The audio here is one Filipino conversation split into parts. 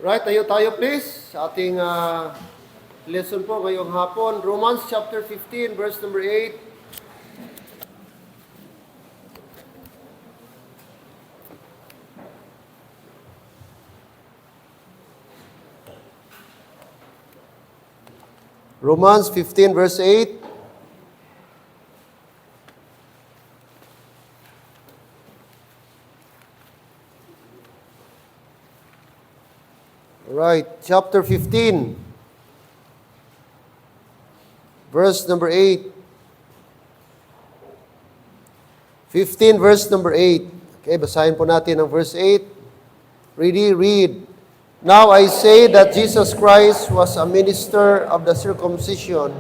Right, tayo please sa ating lesson po ngayong hapon. Romans chapter 15, verse number 8. Romans 15, verse 8. Right, chapter 15, verse number 8. 15, verse number 8. Okay, basahin po natin ang verse 8. Read. Now I say that Jesus Christ was a minister of the circumcision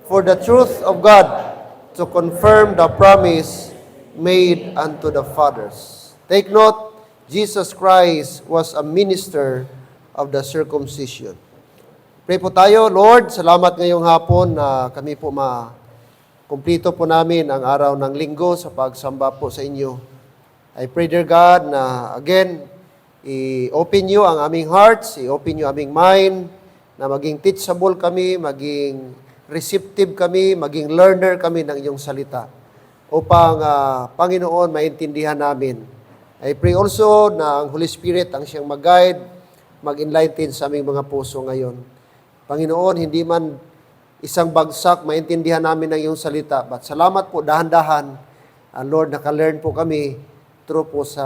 for the truth of God, to confirm the promise made unto the fathers. Take note, Jesus Christ was a minister of the circumcision. Pray po tayo. Lord, salamat ngayong hapon na kami po kumpleto po namin ang araw ng linggo sa pagsamba po sa inyo. I pray, dear God, na again, i-open nyo ang aming hearts, i-open nyo aming mind, na maging teachable kami, maging receptive kami, maging learner kami ng iyong salita. Upang, Panginoon, maintindihan namin. I pray also na ang Holy Spirit ang siyang mag-guide, mag-enlighten sa aming mga puso ngayon. Panginoon, hindi man isang bagsak maintindihan namin ng iyong salita, but salamat po, dahan-dahan, Lord, naka-learn po kami through po sa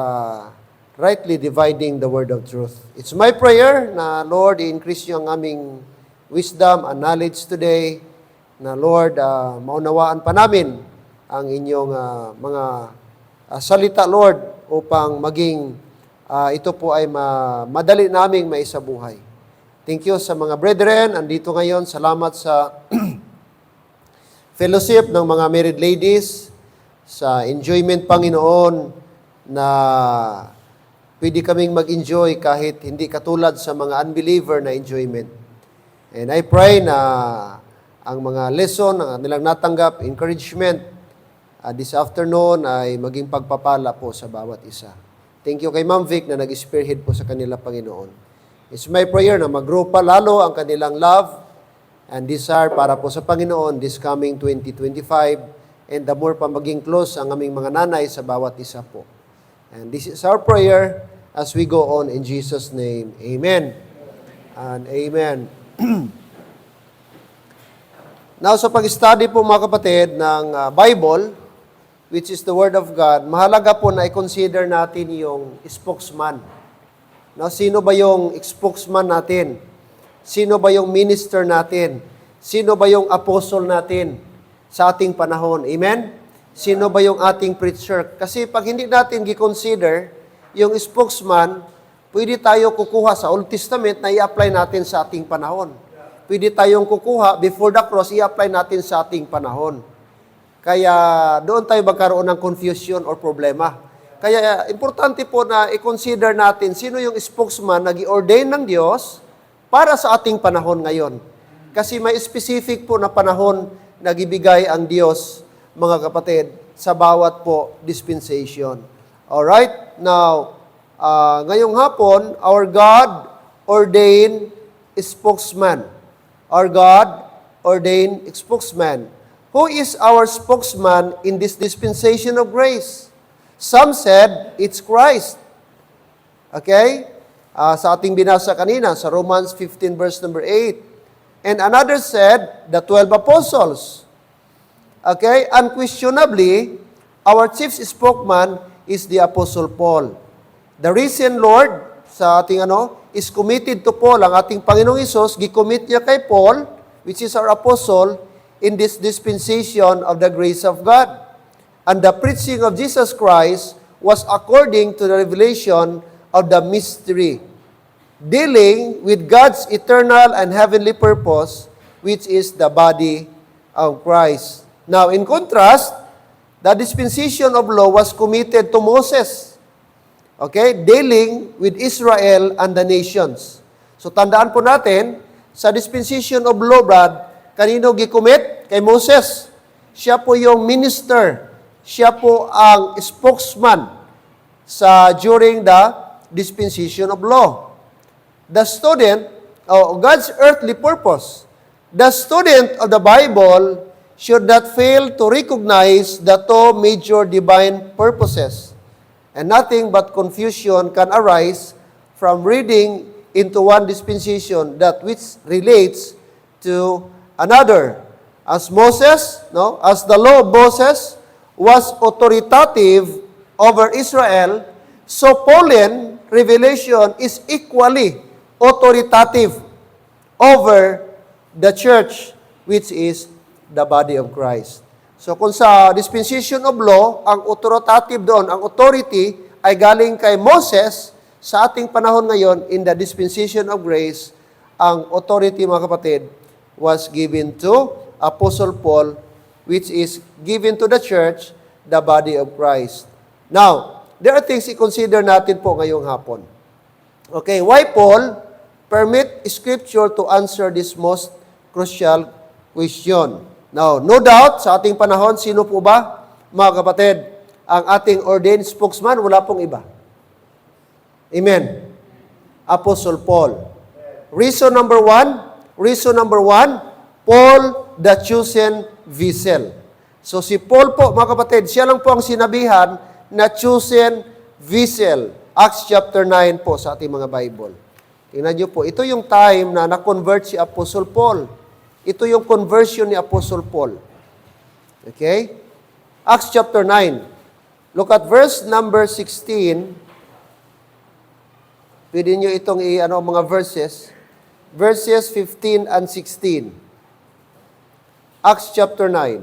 rightly dividing the word of truth. It's my prayer na, Lord, i-increase niyo ang aming wisdom and knowledge today, na, Lord, maunawaan pa namin ang inyong mga salita, Lord, upang maging ito po ay madali naming maisabuhay. Thank you sa mga brethren. Andito ngayon, salamat sa fellowship ng mga married ladies, sa enjoyment, Panginoon, na pwede kaming mag-enjoy kahit hindi katulad sa mga unbeliever na enjoyment. And I pray na ang mga lesson na nilang natanggap, encouragement, this afternoon ay maging pagpapala po sa bawat isa. Thank you kay Ma'am Vic na nag-spearhead po sa kanila, Panginoon. It's my prayer na mag-grow pa lalo ang kanilang love and desire para po sa Panginoon this coming 2025, and the more pa maging close ang aming mga nanay sa bawat isa po. And this is our prayer as we go on in Jesus' name. Amen and amen. Now, sa pag-study po mga kapatid ng Bible, which is the Word of God, mahalaga po na i-consider natin yung spokesman. Now, sino ba yung spokesman natin? Sino ba yung minister natin? Sino ba yung apostle natin sa ating panahon? Amen? Sino ba yung ating preacher? Kasi pag hindi natin i-consider yung spokesman, pwede tayo kukuha sa Old Testament na i-apply natin sa ating panahon. Pwede tayong kukuha before the cross, i-apply natin sa ating panahon. Kaya doon tayo magkaroon ng confusion or problema. Kaya importante po na i-consider natin sino yung spokesman na gi-ordain ng Diyos para sa ating panahon ngayon. Kasi may specific po na panahon na gibigay ang Diyos, mga kapatid, sa bawat po dispensation. Alright? Now, ngayong hapon, our God ordained spokesman. Our God ordained spokesman. Who is our spokesman in this dispensation of grace? Some said, it's Christ. Okay? Sa ating binasa kanina, sa Romans 15 verse number 8. And another said, the 12 apostles. Okay? Unquestionably, our chief spokesman is the Apostle Paul. The risen Lord, sa ating is committed to Paul. Ang ating Panginoong Hesus, gicommit niya kay Paul, which is our apostle, in this dispensation of the grace of God. And the preaching of Jesus Christ was according to the revelation of the mystery, dealing with God's eternal and heavenly purpose, which is the body of Christ. Now, in contrast, the dispensation of law was committed to Moses, okay, dealing with Israel and the nations. So, tandaan po natin, sa dispensation of law, Brad, kanino gikomit? Kay Moses. Siya po yung minister. Siya po ang spokesman during the dispensation of law. the student, God's earthly purpose. The student of the Bible should not fail to recognize the two major divine purposes. And nothing but confusion can arise from reading into one dispensation that which relates to another. As the law of Moses was authoritative over Israel, so Pauline revelation is equally authoritative over the church, which is the body of Christ. So kung sa dispensation of law, ang authoritative doon, ang authority ay galing kay Moses, sa ating panahon ngayon, in the dispensation of grace, ang authority, mga kapatid, was given to Apostle Paul, which is given to the church, the body of Christ. Now, there are things i-consider natin po ngayong hapon. Okay, why Paul permit Scripture to answer this most crucial question? Now, no doubt, sa ating panahon, sino po ba, mga kapatid, ang ating ordained spokesman? Wala pong iba. Amen. Apostle Paul. Reason number one, Paul, the chosen vessel. So si Paul po, mga kapatid, siya lang po ang sinabihan na chosen vessel. Acts chapter 9 po sa ating mga Bible. Tingnan niyo po, ito yung time na na-convert si Apostle Paul. Ito yung conversion ni Apostle Paul. Okay? Acts chapter 9. Look at verse number 16. Pwede nyo itong mga verses. Verses 15 and 16. Acts chapter 9.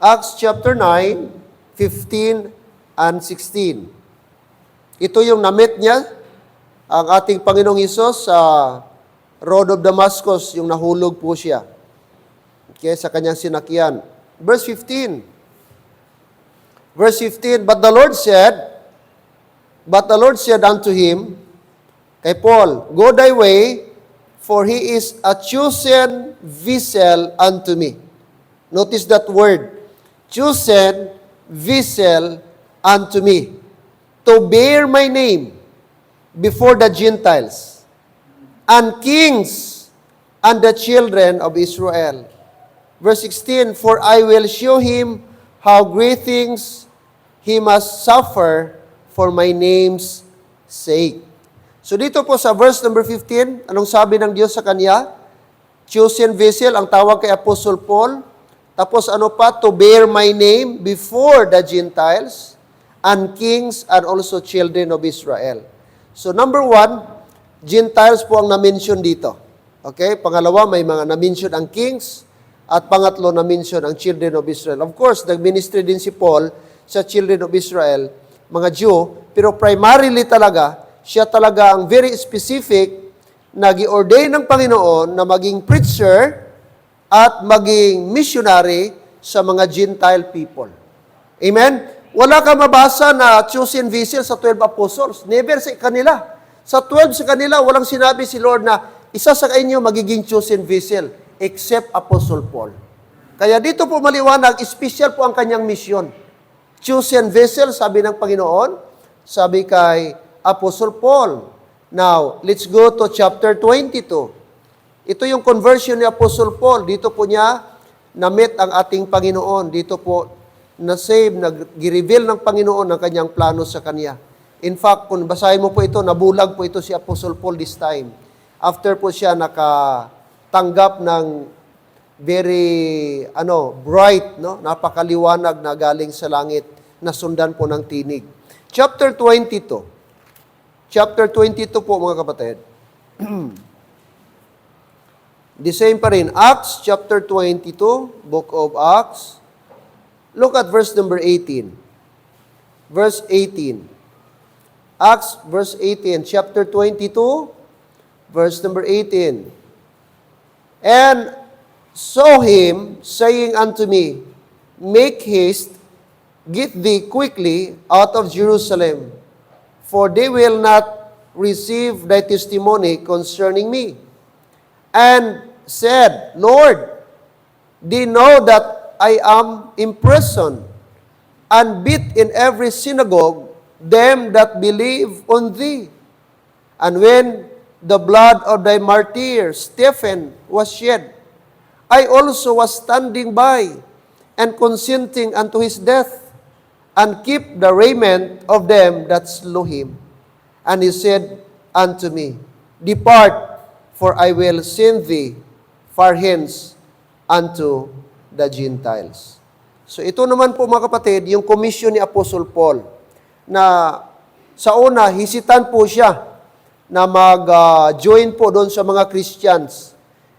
Acts chapter 9, 15 and 16. Ito yung na-meet niya, ang ating Panginoong Hesus sa road of Damascus, yung nahulog po siya. Okay, sa kanyang sinakyan. Verse 15. Verse 15, But the Lord said unto him, kay Paul, Go thy way, for he is a chosen vessel unto me. Notice that word, chosen vessel unto me, to bear my name before the Gentiles, and kings, and the children of Israel. Verse 16, For I will show him how great things he must suffer for my name's sake. So dito po sa verse number 15, anong sabi ng Diyos sa kanya? Chosen vessel, ang tawag kay Apostle Paul. Tapos ano pa? To bear my name before the Gentiles and kings and also children of Israel. So number one, Gentiles po ang na-mention dito. Okay? Pangalawa, may mga na-mention ang kings. At pangatlo, na-mention ang children of Israel. Of course, nag-ministry din si Paul sa children of Israel, mga Jew. Pero primarily talaga, siya talaga ang very specific na gi-ordain ng Panginoon na maging preacher at maging missionary sa mga Gentile people. Amen? Wala ka mabasa na chosen vessel sa 12 apostles. Never sa kanila. Sa 12 sa kanila, walang sinabi si Lord na isa sa inyo magiging chosen vessel except Apostle Paul. Kaya dito po maliwanag, special po ang kanyang mission. Chosen vessel, sabi ng Panginoon, sabi kay Apostle Paul. Now, let's go to chapter 22. Ito yung conversion ni Apostle Paul. Dito po niya na-meet ang ating Panginoon. Dito po na-save, nag-reveal ng Panginoon ang kanyang plano sa kanya. In fact, kung basahin mo po ito, nabulag po ito si Apostle Paul this time. After po siya nakatanggap ng very bright, napakaliwanag na galing sa langit na sundan po ng tinig. Chapter 22. Chapter 22 po mga kapatid. The same pa rin. Acts chapter 22, book of Acts. Look at verse number 18. Verse 18. Acts verse 18, chapter 22, verse number 18. And saw him, saying unto me, Make haste, get thee quickly out of Jerusalem, for they will not receive thy testimony concerning me. And said, Lord, they know that I am imprisoned and beat in every synagogue them that believe on thee. And when the blood of thy martyr Stephen was shed, I also was standing by and consenting unto his death, and keep the raiment of them that slew him. And he said unto me, Depart, for I will send thee far hence unto the Gentiles. So ito naman po mga kapatid, yung commission ni Apostle Paul, na sa una, hisitan po siya na mag-join po doon sa mga Christians.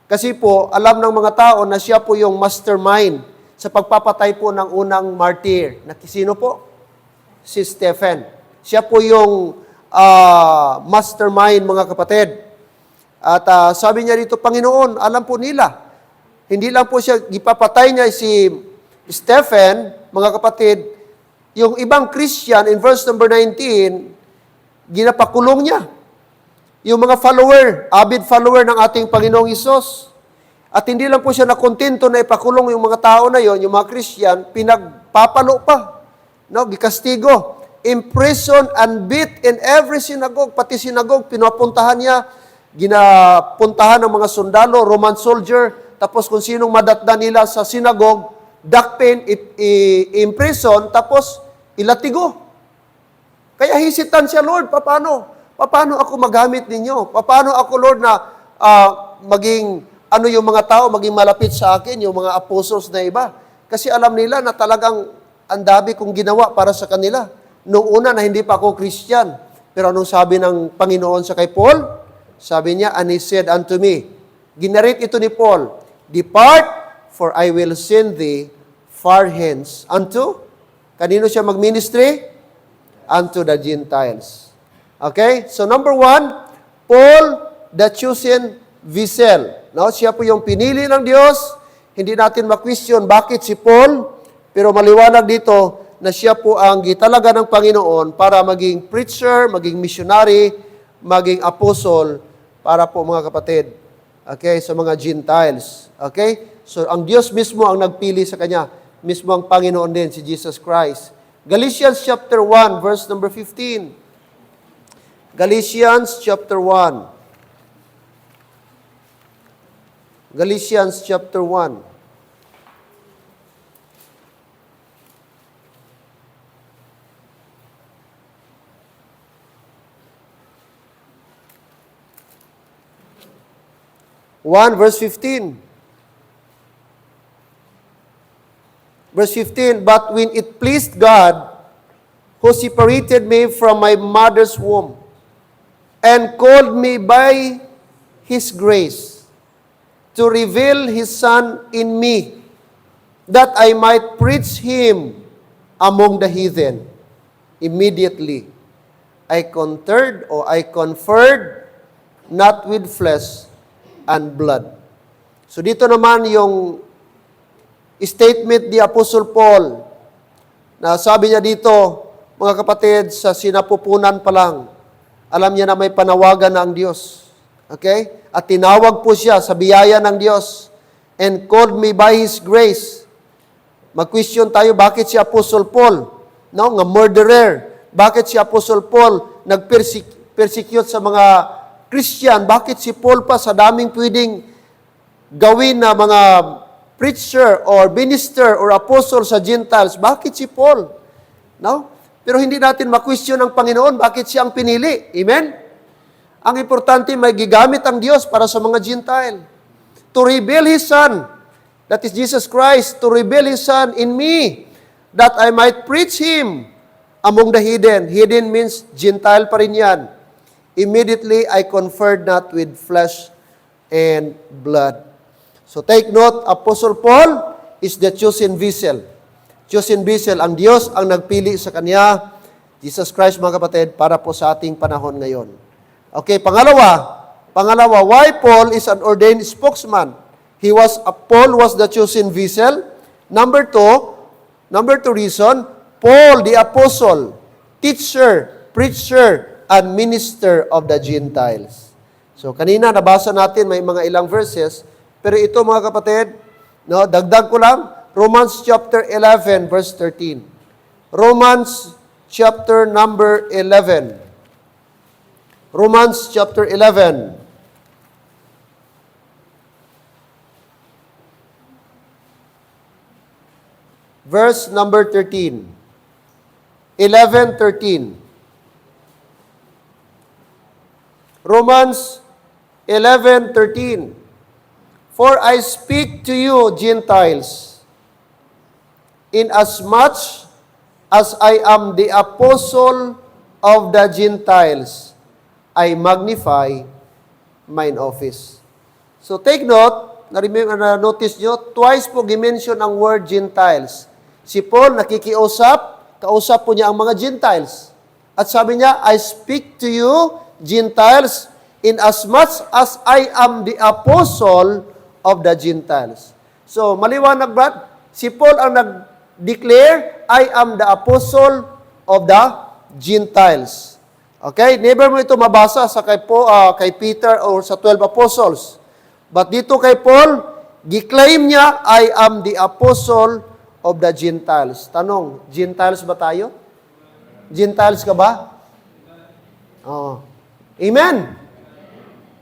Kasi po, alam ng mga tao na siya po yung mastermind sa pagpapatay po ng unang martyr. Na sino po? Si Stephen. Siya po yung mastermind, mga kapatid. At sabi niya dito, Panginoon, alam po nila. Hindi lang po siya, ipapatay niya si Stephen, mga kapatid, yung ibang Christian, in verse number 19, ginapakulong niya. Yung mga follower, avid follower ng ating Panginoong Hesus. At hindi lang po siya nakontento na ipakulong yung mga tao na yon, yung mga Christian, pinagpapalo pa. No, gikastigo. Imprisoned and beat in every synagogue. Pati synagogue, pinapuntahan niya. Ginapuntahan ng mga sundalo, Roman soldier. Tapos kung sinong madatda nila sa synagogue, dakpin, imprison, tapos ilatigo. Kaya hisitan siya, Lord, paano? Paano ako magamit ninyo? Paano ako, Lord, na maging, yung mga tao, maging malapit sa akin, yung mga apostles na iba? Kasi alam nila na talagang ang dami kong ginawa para sa kanila. Noong una na hindi pa ako Christian. Pero anong sabi ng Panginoon sa kay Paul? Sabi niya, and he said unto me, ginarit ito ni Paul, Depart, for I will send thee far hence unto, kanino siya mag-ministry? Unto the Gentiles. Okay? So number 1, Paul, the chosen vessel. No? Siya po yung pinili ng Diyos. Hindi natin ma-question bakit si Paul, pero maliwanag dito na siya po ang gitalaga ng Panginoon para maging preacher, maging missionary, maging apostle, para po mga kapatid. Okay? Sa mga Gentiles. Okay? So ang Diyos mismo ang nagpili sa kanya. Mismo ang Panginoon din, si Jesus Christ. Galatians chapter 1, verse number 15. Galatians chapter 1. Galatians chapter 1. Verse 15. Verse 15, But when it pleased God, who separated me from my mother's womb, and called me by His grace, to reveal His Son in me, that I might preach Him among the heathen. Immediately, I conferred not with flesh and blood. So dito naman yung statement ni Apostle Paul, na sabi niya dito, mga kapatid, sa sinapupunan pa lang, alam niya na may panawagan na ang Diyos. Okay? At tinawag po siya sa biyaya ng Diyos, and called me by His grace. Mag-question tayo, bakit si Apostle Paul, nga murderer, bakit si Apostle Paul nag-persecute sa mga Christian, bakit si Paul pa sa daming pwedeng gawin na mga preacher or minister or apostle sa Gentiles, bakit si Paul? No? Pero hindi natin ma-question ang Panginoon, bakit siya ang pinili? Amen? Ang importante, may gigamit ang Diyos para sa mga Gentile. To reveal His Son, that is Jesus Christ, to reveal His Son in me, that I might preach Him among the heathen. Heathen means Gentile pa rin yan. Immediately, I conferred not with flesh and blood. So take note, Apostle Paul is the chosen vessel. Chosen vessel, ang Diyos ang nagpili sa kanya, Jesus Christ, mga kapatid, para po sa ating panahon ngayon. Okay, pangalawa, why Paul is an ordained spokesman? Paul was the chosen vessel. Number two reason, Paul the apostle, teacher, preacher, and minister of the Gentiles. So kanina nabasa natin may mga ilang verses, pero ito mga kapatid, dagdag ko lang, Romans chapter 11 verse 13. Romans chapter number 11. Romans chapter 11. Verse number 13. 11:13. Romans 11:13. For I speak to you, Gentiles, inasmuch as I am the apostle of the Gentiles, I magnify mine office. So take note, na-notice nyo, twice po gimension ang word Gentiles. Si Paul kausap po niya ang mga Gentiles. At sabi niya, I speak to you, Gentiles, inasmuch as I am the apostle of the Gentiles. So, maliwanag ba? Si Paul ang nag-declare, I am the apostle of the Gentiles. Okay? Never mo ito mabasa sa kay Peter or sa 12 apostles. But dito kay Paul, gi-claim niya, I am the apostle of the Gentiles. Tanong, Gentiles ba tayo? Gentiles ka ba? Oh. Amen.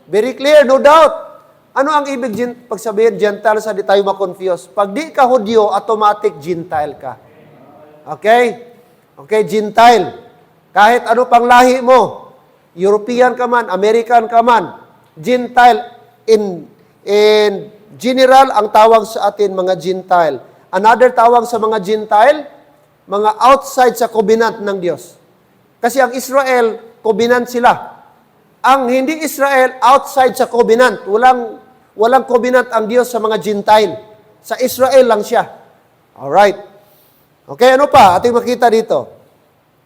Very clear, no doubt. Ano ang ibig pagsabihin Gentiles, di tayo ma-confuse? Pag di ka Hudyo, automatic Gentile ka. Okay? Okay, Gentile. Kahit ano pang lahi mo, European ka man, American ka man, Gentile, in general, ang tawag sa atin mga Gentile. Another tawag sa mga Gentile, mga outside sa covenant ng Diyos. Kasi ang Israel, covenant sila. Ang hindi Israel, outside sa covenant. Walang covenant ang Diyos sa mga Gentile. Sa Israel lang siya. Alright. Okay, ano pa? Ating makita dito.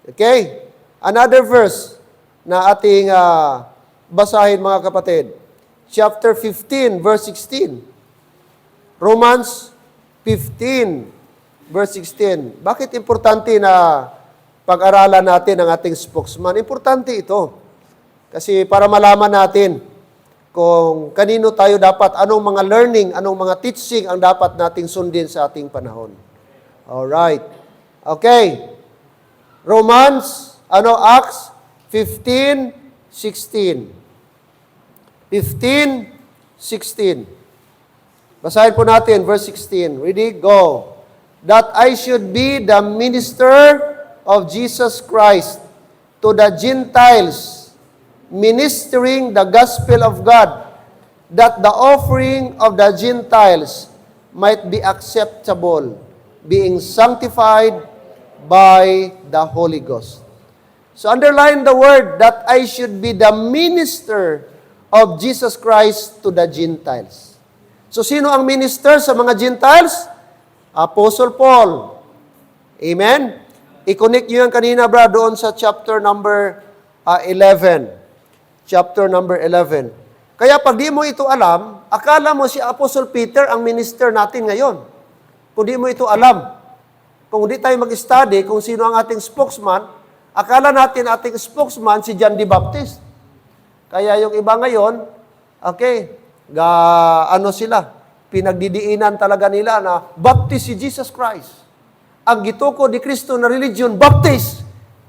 Okay? Another verse na ating basahin mga kapatid. Chapter 15, verse 16. Romans 15, verse 16. Bakit importante na pag-aralan natin ang ating spokesman? Importante ito. Kasi para malaman natin kung kanino tayo dapat, anong mga learning, anong mga teaching ang dapat nating sundin sa ating panahon. Alright. Okay. Acts 15, 16. 15, 16. Basahin po natin, verse 16. Ready? Go. That I should be the minister of Jesus Christ to the Gentiles, ministering the gospel of God, that the offering of the Gentiles might be acceptable, being sanctified by the Holy Ghost. So underline the word that I should be the minister of Jesus Christ to the Gentiles. So sino ang minister sa mga Gentiles? Apostle Paul. Amen? I-connect nyo yan kanina, bro, doon sa chapter number 11. Chapter number 11. Kaya pag di mo ito alam, akala mo si Apostle Peter ang minister natin ngayon. Kung di mo ito alam, kung di tayo mag-study kung sino ang ating spokesman, akala natin ating spokesman si John the Baptist. Kaya yung iba ngayon, okay, sila, pinagdidiinan talaga nila na Baptist si Jesus Christ. Ang gituko ni Kristo na religion, Baptist.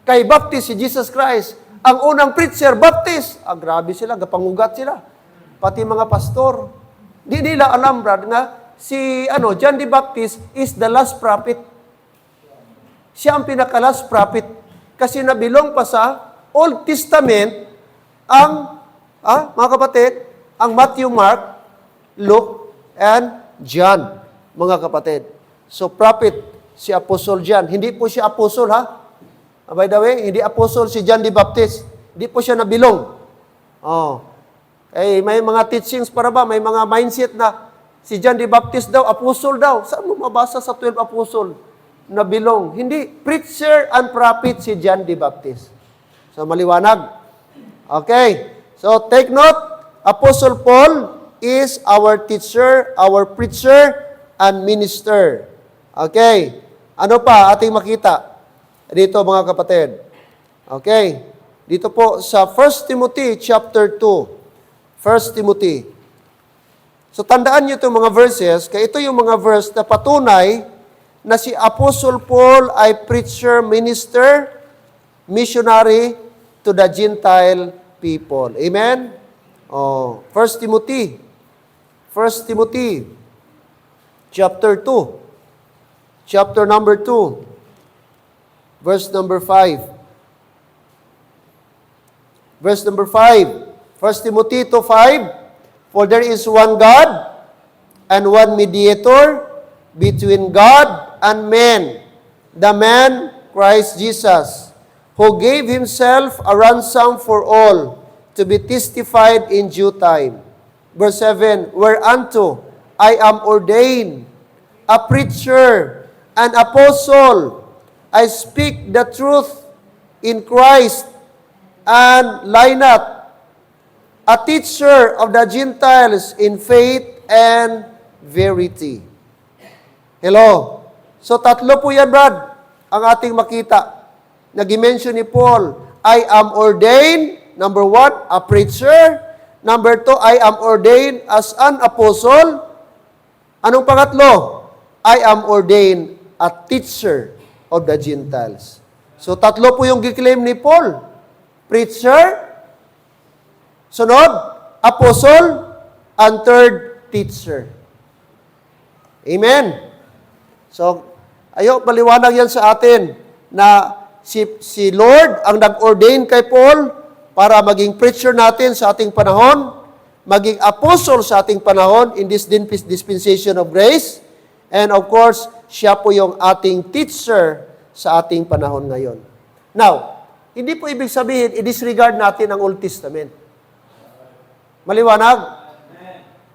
Kay Baptist si Jesus Christ. Ang unang preacher, Baptist. Grabe sila, gapangugat sila. Pati mga pastor. Di nila alam, brad, nga si John the Baptist is the last prophet. Siya ang pinaka-last prophet. Kasi nabilong pa sa Old Testament mga kapatid, ang Matthew, Mark, Luke, and John, mga kapatid. So, prophet, si Apostle John. Hindi po siya apostle, ha? By the way, hindi apostle si John the Baptist. Hindi po siya nabilong. May mga teachings para ba? May mga mindset na si John the Baptist daw, apostle daw. Saan mo mabasa sa 12 apostle? Nabilong. Hindi. Preacher and prophet si John the Baptist. So, maliwanag. Okay. So, take note, Apostle Paul is our teacher, our preacher, and minister. Okay. Ano pa ating makita dito mga kapatid? Okay. Dito po sa 1 Timothy chapter 2. 1 Timothy. So, tandaan nyo itong mga verses, kaya ito yung mga verse na patunay na si Apostle Paul ay preacher, minister, missionary to the Gentile people. Amen? Oh, 1 Timothy. 1 Timothy chapter 2. Chapter number 2. Verse number 5. Verse number 5. 1 Timothy 2:5. For there is one God and one mediator between God and men, the man Christ Jesus, who gave himself a ransom for all, to be testified in due time. Verse 7, whereunto I am ordained a preacher, an apostle. I speak the truth in Christ, and lie not, a teacher of the Gentiles in faith and verity. Hello? So tatlo po yan, Brad, ang ating makita. Nag-mention ni Paul, I am ordained, number 1, a preacher. Number 2, I am ordained as an apostle. Anong pangatlo? I am ordained a teacher of the Gentiles. So tatlo po yung giklaim ni Paul. Preacher, sunod, apostle, and third, teacher. Amen. So, ayo, paliwanag yan sa atin na si Lord ang nag-ordain kay Paul para maging preacher natin sa ating panahon, maging apostle sa ating panahon in this dispensation of grace, and of course, siya po yung ating teacher sa ating panahon ngayon. Now, hindi po ibig sabihin, i-disregard natin ang Old Testament. Maliwanag?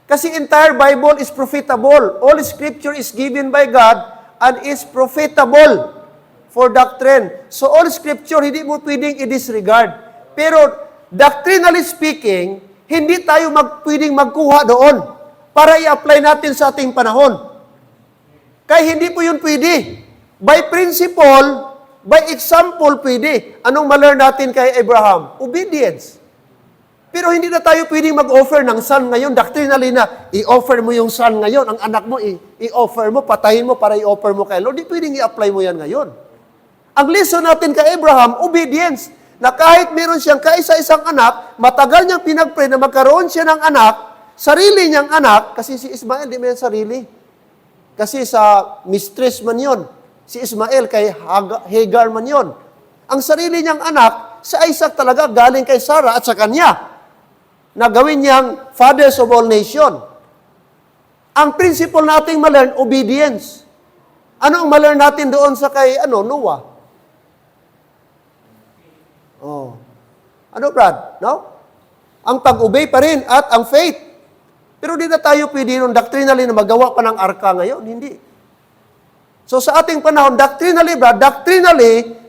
Kasi entire Bible is profitable. All Scripture is given by God and is profitable for doctrine. So all Scripture, hindi mo pwedeng i-disregard. Pero doctrinally speaking, hindi tayo pwedeng magkuha doon para i-apply natin sa ating panahon. Kaya hindi po yun pwede. By principle, by example, pwede. Anong ma-learn natin kay Abraham? Obedience. Pero hindi na tayo pwedeng mag-offer ng son ngayon. Doctrinally na, i-offer mo yung son ngayon. Ang anak mo, i-offer mo, patayin mo para i-offer mo kay Lord. Di pwedeng i-apply mo yan ngayon. Ang lesson natin kay Abraham, obedience. Na kahit meron siyang kaisa-isang anak, matagal niyang pinag-pray na magkaroon siya ng anak, sarili niyang anak, kasi si Ismael, di mo yan sarili. Kasi sa mistress man yun. Si Ismael kay Hagar man yon. Ang sarili niyang anak, si Isaac talaga galing kay Sarah at sa kanya, na gawin niyang fathers of all nation. Ang principle nating ma-learn, obedience. Ano ang ma-learn natin doon sa kay Noah? Oh. Ano, Brad? No? Ang pag-obey pa rin at ang faith. Pero di na tayo pwede nung doctrinally na magawa pa ng arka ngayon. Hindi. So sa ating panahon, doctrinally,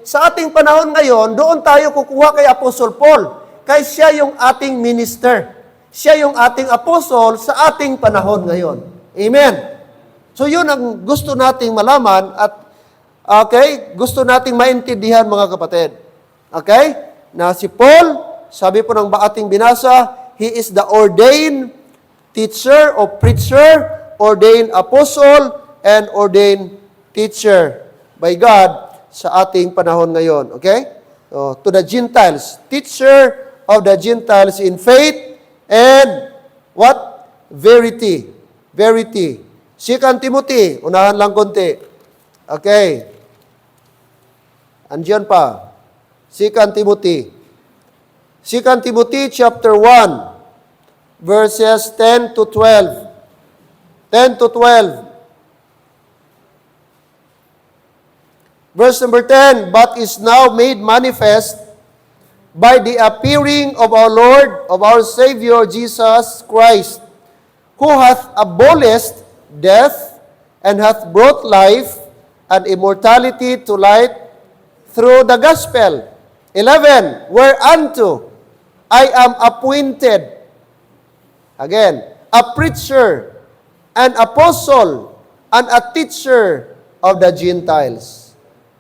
sa ating panahon ngayon, doon tayo kukuha kay Apostle Paul. Kaya siya yung ating minister. Siya yung ating apostle sa ating panahon ngayon. Amen. So yun ang gusto nating malaman at gusto nating maintindihan mga kapatid. Okay? Na si Paul, sabi po ng ating binasa, he is the ordained teacher or preacher, ordained apostle, and ordained teacher by God sa ating panahon ngayon. Okay? So, to the Gentiles. Teacher of the Gentiles in faith and what? Verity. Verity. 2 Timothy. Unahan lang konti. Okay. Andiyan pa. 2 Timothy. 2 Timothy chapter 1 verses 10 to 12. 10 to 12. Verse number 10, but is now made manifest by the appearing of our Lord, of our Savior Jesus Christ, who hath abolished death, and hath brought life and immortality to light through the gospel. 11, whereunto I am appointed, again, a preacher, an apostle, and a teacher of the Gentiles.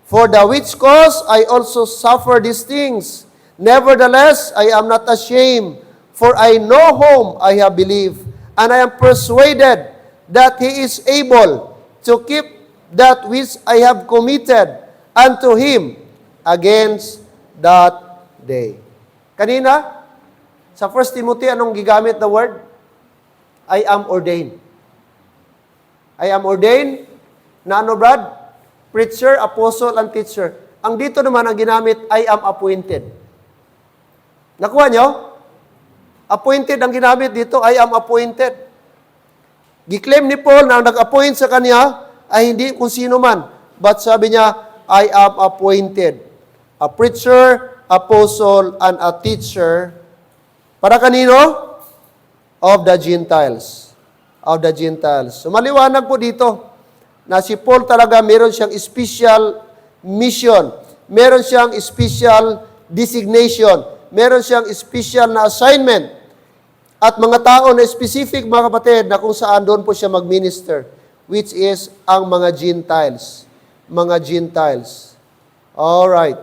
For the which cause I also suffer these things. Nevertheless, I am not ashamed, for I know whom I have believed, and I am persuaded that He is able to keep that which I have committed unto Him against that day. Kanina, sa 1 Timothy, anong gigamit na word? I am ordained. I am ordained na ano, Brad? Preacher, apostle, and teacher. Ang dito naman ang ginamit, I am appointed. Nakuha nyo? Appointed ang ginamit dito, I am appointed. Giklaim ni Paul na ang nag-appoint sa kanya ay hindi kung sino man. But sabi niya, I am appointed. A preacher, apostle, and a teacher. Para kanino? Of the Gentiles. Of the Gentiles. So maliwanag po dito na si Paul talaga meron siyang special mission. Meron siyang special designation. Meron siyang special na assignment. At mga tao na specific, mga kapatid, na kung saan doon po siya mag-minister, which is ang mga Gentiles. Mga Gentiles. Alright.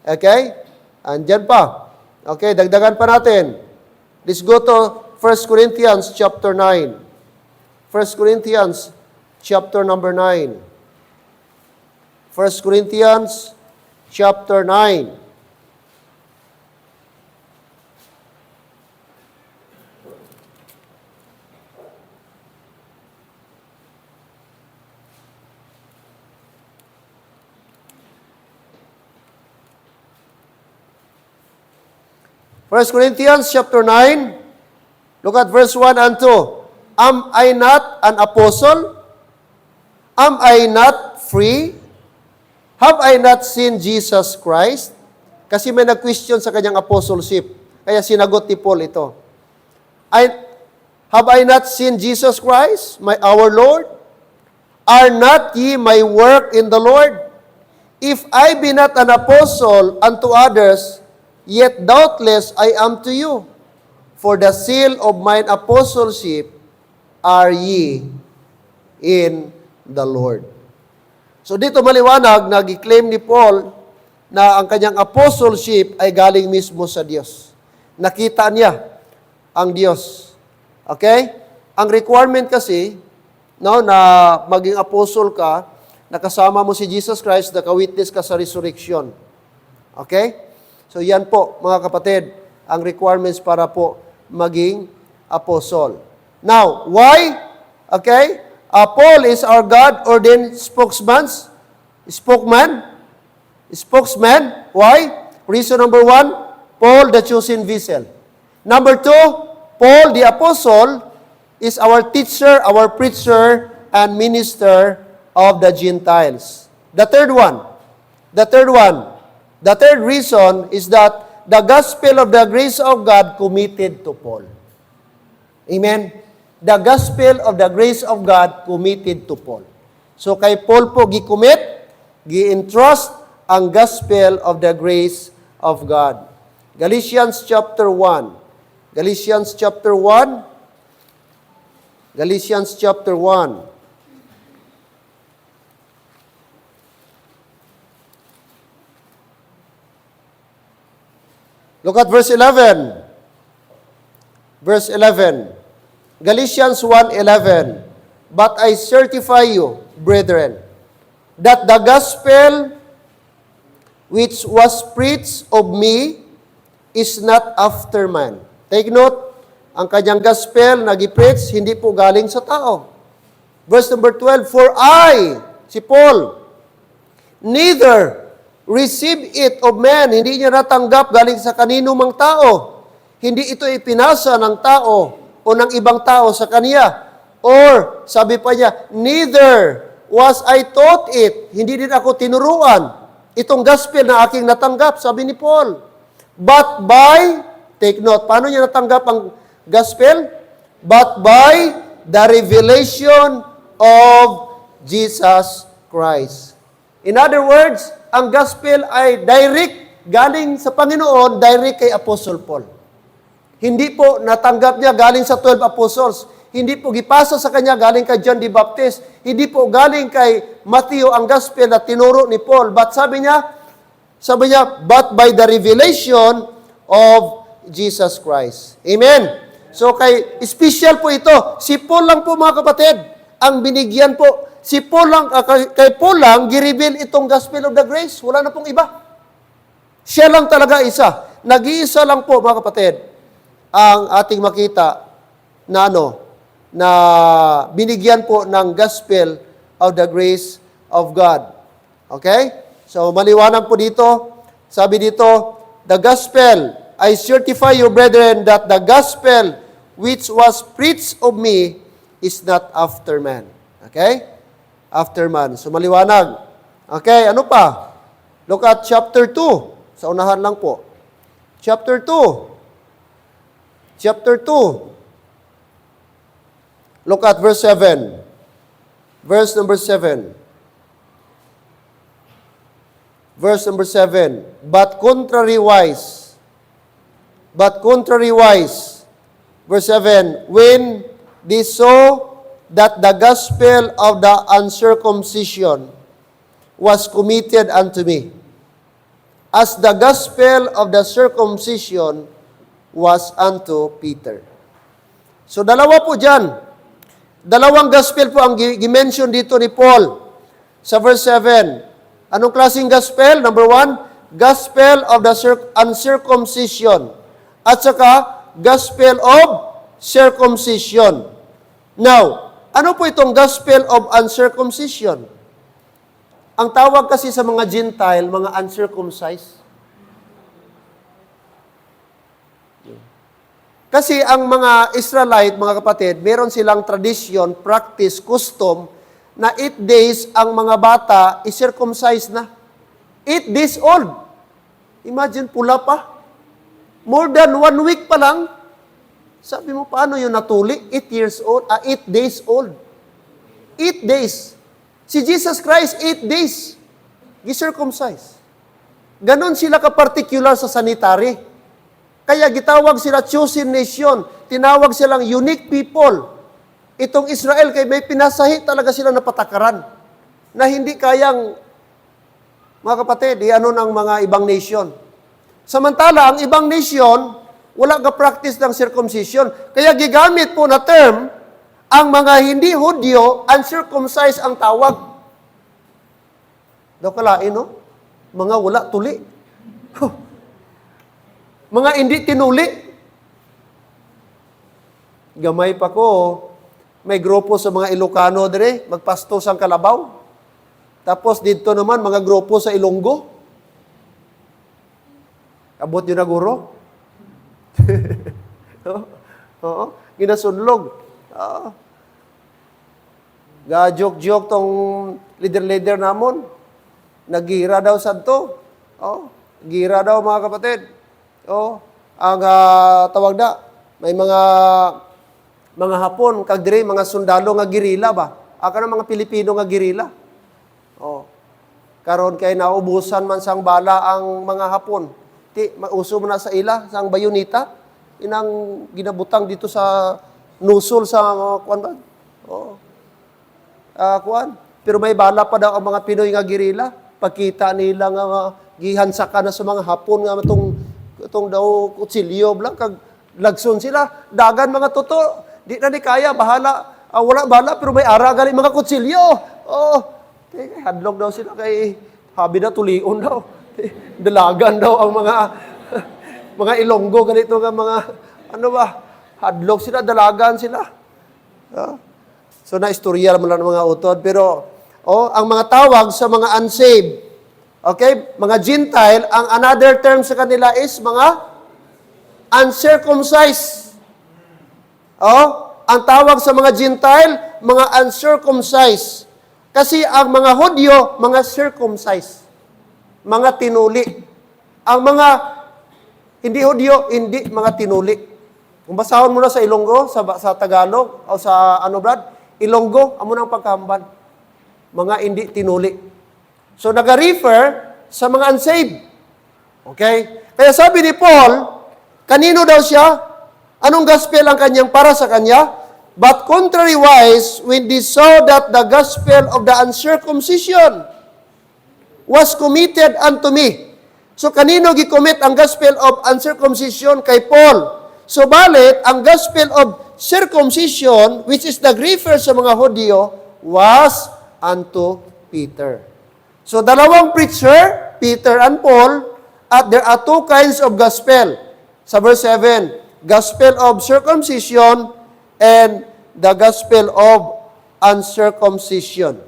Okay? Andyan pa. Okay, dagdagan pa natin. Let's go to 1 Corinthians chapter 9. 1 Corinthians chapter number 9. 1 Corinthians chapter 9. First Corinthians chapter 9, look at verse 1 and 2. Am I not an apostle? Am I not free? Have I not seen Jesus Christ? Kasi may nag-question sa kanyang apostleship. Kaya sinagot ni Paul ito. Have I not seen Jesus Christ, our Lord? Are not ye my work in the Lord? If I be not an apostle unto others, yet doubtless I am to you. For the seal of mine apostleship are ye in the Lord. So dito maliwanag, nag-claim ni Paul na ang kanyang apostleship ay galing mismo sa Diyos. Nakita niya ang Diyos. Okay? Ang requirement kasi, no, na maging apostle ka, nakasama mo si Jesus Christ, naka-witness ka sa resurrection. Okay? So yan po, mga kapatid, ang requirements para po maging apostle. Now, why? Okay? Paul is our God-ordained spokesman. Why? Reason number 1, Paul the chosen vessel. Number 2, Paul the apostle is our teacher, our preacher, and minister of the Gentiles. The third reason is that the gospel of the grace of God committed to Paul. Amen? The gospel of the grace of God committed to Paul. So kay Paul po gi-commit, gi-entrust ang gospel of the grace of God. Galatians chapter 1. Galatians chapter 1. Galatians chapter 1. Look at verse 11. Verse 11. Galatians 1:11. But I certify you, brethren, that the gospel which was preached of me is not after man. Take note, ang kanyang gospel na gi-preach, hindi po galing sa tao. Verse number 12, For I, si Paul, neither receive it of man, hindi niya natanggap galing sa kanino mang tao. Hindi ito ipinasa ng tao o ng ibang tao sa kaniya. Or, sabi pa niya, neither was I taught it. Hindi din ako tinuruan. Itong gospel na aking natanggap, sabi ni Paul. But by, take note, paano niya natanggap ang gospel? But by the revelation of Jesus Christ. In other words, ang gospel ay direct, galing sa Panginoon, direct kay Apostle Paul. Hindi po natanggap niya galing sa 12 apostles. Hindi po gipasa sa kanya galing kay John the Baptist. Hindi po galing kay Matthew ang gospel na tinuro ni Paul. But sabi niya, but by the revelation of Jesus Christ. Amen. So kay special po ito. Si Paul lang po mga kapatid, ang binigyan po. Si Paul lang, kay Paul lang, gi-reveal itong gospel of the grace. Wala na pong iba. Siya lang talaga isa. Nag-iisa lang po, mga kapatid, ang ating makita na na binigyan po ng gospel of the grace of God. Okay? So, maliwanag po dito. Sabi dito, the gospel, I certify you, brethren, that the gospel which was preached of me is not after man. Okay? After man. So, maliwanag. Okay, ano pa? Look at chapter 2. Sa unahan lang po. Chapter 2. Chapter 2. Look at verse 7. Verse number 7. Verse number 7. But contrariwise, verse 7, when they saw that the gospel of the uncircumcision was committed unto me, as the gospel of the circumcision was unto Peter. So dalawa po dyan. Dalawang gospel po ang gimension dito ni Paul sa verse 7. Anong klaseng gospel? Number 1, gospel of the uncircumcision. At saka, gospel of circumcision. Now, ano po itong gospel of uncircumcision? Ang tawag kasi sa mga Gentile, mga uncircumcised. Kasi ang mga Israelite, mga kapatid, meron silang tradition, practice, custom, na 8 days ang mga bata is-circumcised na. 8 days old. Imagine, pula pa. More than 1 week pa lang. Sabi mo, paano yun natuli? 8 days old. 8 days. Si Jesus Christ, 8 days. Gi-circumcised. Ganon sila ka-particular sa sanitary. Kaya gitawag sila chosen nation. Tinawag silang unique people. Itong Israel, kay may pinasahi talaga sila na patakaran. Na hindi kayang, mga kapatid, ng mga ibang nation. Samantala, ang ibang nation, wala ka-practice ng circumcision. Kaya gigamit po na term, ang mga hindi Hudyo, uncircumcised ang tawag. Daw kalain, no? Mga wala tuli. Mga hindi tinuli. Gamay pa ko, may grupo sa mga Ilocano dire, magpastos ang kalabaw. Tapos dito naman, mga grupo sa Ilonggo. Abot yun na guro. Oo, ginasunlog. Ga-joke-joke tong leader-leader namon. Nagira daw sadto. Gira daw, mga kapatid. Ang tawag na, may mga Hapon, kag dire mga sundalo nga girila ba? Aka na mga Pilipino nga girila. Karon kay naubusan man sang bala ang mga Hapon. Mauso mo na sa ila, sang bayonita, inang ginabutang dito sa nusul sa kuan ba? Kuan. Pero may bala pa daw ang mga Pinoy nga girila. Pagkita nila nga gihansaka na sa mga Hapon nga itong daw kutsilyo blang kag lagson sila. Dagan mga toto. Di na ni kaya, bahala. Wala bala, pero may ara galing mga kutsilyo. Hadlok daw sila kay habi na tulion daw. Dalagan daw ang mga Ilonggo, ganito nga mga, hadlok sila, dalagan sila. So, na-istorya mo lang ng mga utod. Pero, ang mga tawag sa mga unsaved, okay, mga Gentile, ang another term sa kanila is mga uncircumcised. Ang tawag sa mga Gentile, mga uncircumcised. Kasi ang mga Hudyo, mga circumcised. Mga tinuli. Ang mga hindi Hudyo, hindi mga tinuli. Kung basahon mo na sa Ilonggo, sa Tagalog, o sa Ilonggo, amo nang pagkahamban. Mga hindi tinuli. So, nag-refer sa mga unsaved. Okay? Kaya sabi ni Paul, kanino daw siya? Anong gospel ang kanyang para sa kanya? But contrariwise, when they saw that the gospel of the uncircumcision was committed unto me. So, kanino gi-commit ang gospel of uncircumcision? Kay Paul. So, balit, ang gospel of circumcision, which is nag-refer sa mga Hudyo, was unto Peter. So, dalawang preacher, Peter and Paul, at there are two kinds of gospel. Sa verse 7, gospel of circumcision and the gospel of uncircumcision.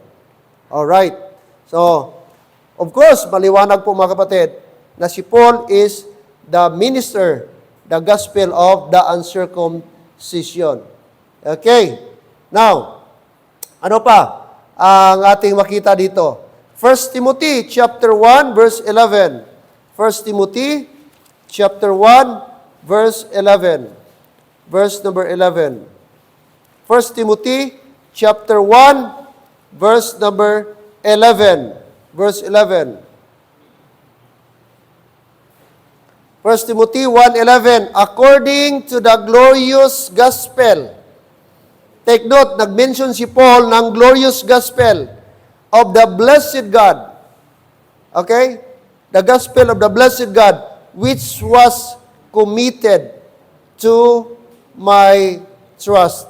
Alright. So, of course, maliwanag po mga kapatid, na si Paul is the minister, the gospel of the uncircumcision. Okay. Now, ano pa ang ating makita dito? 1 Timothy chapter 1 verse 11. 1 Timothy chapter 1 verse 11. Verse number 11. 1 Timothy chapter 1 verse number 11. Verse 11. 1 Timothy 1:11, according to the glorious gospel. Take note, nag-mention si Paul ng glorious gospel of the blessed God. Okay? The gospel of the blessed God, which was committed to my trust.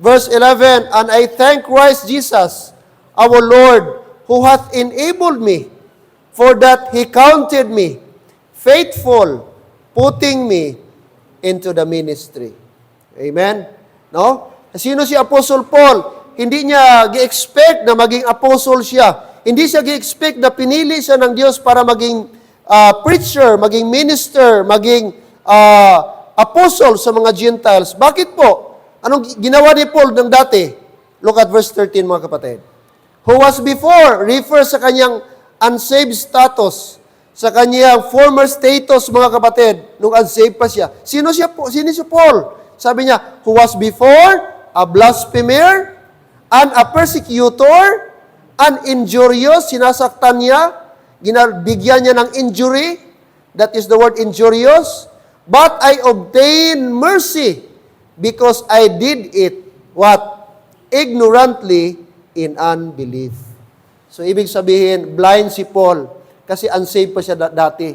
Verse 11, and I thank Christ Jesus, our Lord, who hath enabled me, for that He counted me faithful, putting me into the ministry. Amen? No? Sino si Apostle Paul? Hindi niya gi-expect na maging apostle siya. Hindi siya gi-expect na pinili siya ng Diyos para maging preacher, maging minister, maging apostle sa mga Gentiles. Bakit po? Anong ginawa ni Paul ng dati? Look at verse 13 mga kapatid. Who was before, refers sa kanyang unsaved status, sa kanyang former status mga kapatid, nung unsaved pa siya. Sino si Paul? Sabi niya, who was before a blasphemer, and a persecutor, an injurious, sinasaktan niya, bigyan niya ng injury, that is the word injurious, but I obtained mercy, because I did it, what? Ignorantly, in unbelief. So, ibig sabihin, blind si Paul, kasi unsaved pa siya dati.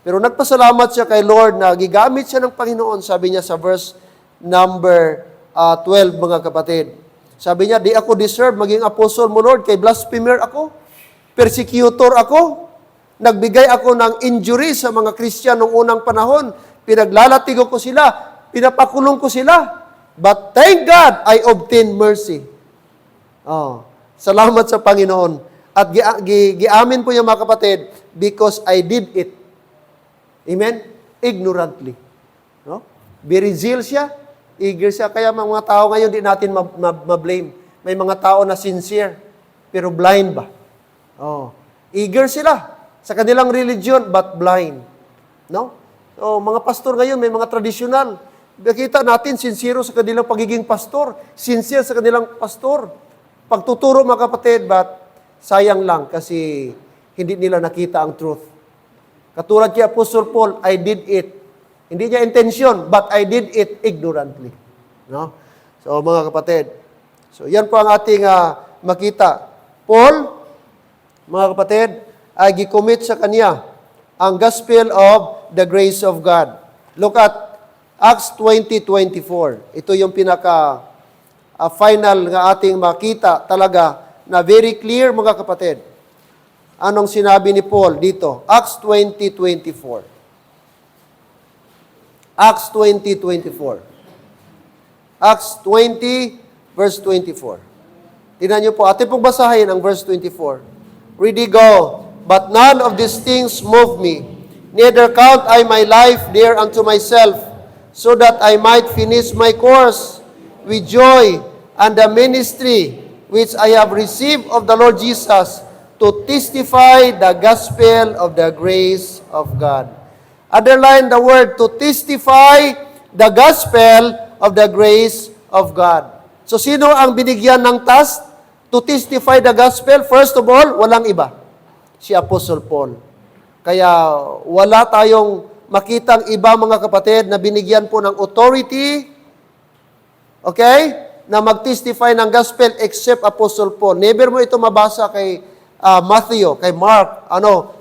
Pero nagpasalamat siya kay Lord na gigamit siya ng Panginoon, sabi niya sa verse number 12, mga kapatid. Sabi niya, di ako deserve maging apostle mo, Lord, kay blasphemer ako, persecutor ako, nagbigay ako ng injury sa mga Christian noong unang panahon, pinaglalatigo ko sila, pinapakulong ko sila, but thank God, I obtained mercy. Oh, salamat sa Panginoon. At giamin po niya mga kapatid, because I did it. Amen? Ignorantly. No? Very zeal siya, eager siya. Kaya mga tao ngayon, di natin ma-blame. May mga tao na sincere, pero blind ba? Oh, eager sila sa kanilang religion, but blind. No? So, mga pastor ngayon, may mga tradisyonal. Nakita natin, sincere sa kanilang pagiging pastor. Sincere sa kanilang pastor. Pagtuturo mga kapatid, but sayang lang kasi hindi nila nakita ang truth. Katulad kay Apostle Paul, I did it. Hindi niya intention, but I did it ignorantly. No? So, mga kapatid, so yan po ang ating makita. Paul, mga kapatid, ay gicommit sa kanya ang gospel of the grace of God. Look at Acts 20:24. Ito yung pinaka final nga ating makita talaga na very clear, mga kapatid. Anong sinabi ni Paul dito? Acts 20:24. Acts 20:24. Acts 20, verse 24. Tingnan niyo po, atin pong basahin ang verse 24. Ready, go. But none of these things move me, neither count I my life dear unto myself, so that I might finish my course with joy and the ministry which I have received of the Lord Jesus, to testify the gospel of the grace of God. Underline the word, to testify the gospel of the grace of God. So, sino ang binigyan ng task to testify the gospel? First of all, walang iba. Si Apostle Paul. Kaya, wala tayong makitang iba, mga kapatid, na binigyan po ng authority, okay, na mag-testify ng gospel except Apostle Paul. Never mo ito mabasa kay Matthew, kay Mark,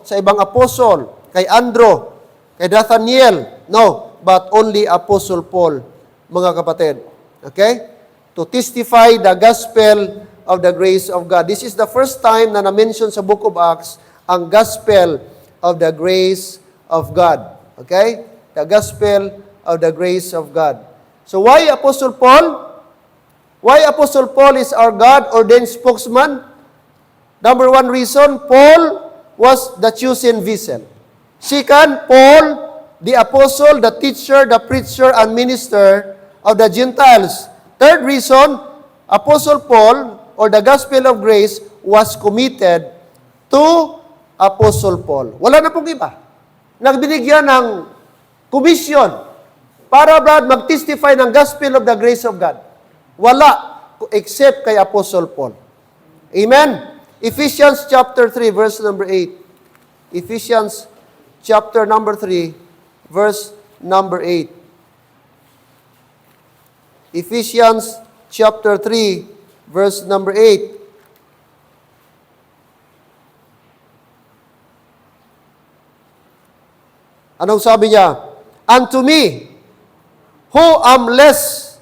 sa ibang apostle, kay Andrew, kay Nathaniel. No, but only Apostle Paul, mga kapatid. Okay? To testify the gospel of the grace of God. This is the first time na na-mention sa Book of Acts ang gospel of the grace of God. Okay? The gospel of the grace of God. So why Apostle Paul? Why Apostle Paul is our God-ordained spokesman? Number one reason, Paul was the chosen vessel. Second, Paul, the apostle, the teacher, the preacher, and minister of the Gentiles. Third reason, Apostle Paul, or the gospel of grace, was committed to Apostle Paul. Wala na pong iba. Nagbinigyan ng commission para mag-testify ng gospel of the grace of God. Wala except kay Apostle Paul. Amen? Ephesians chapter 3, verse number 8. Ephesians chapter number 3, verse number 8. Ephesians chapter 3, verse number 8. Anong sabi niya? And to me, who am less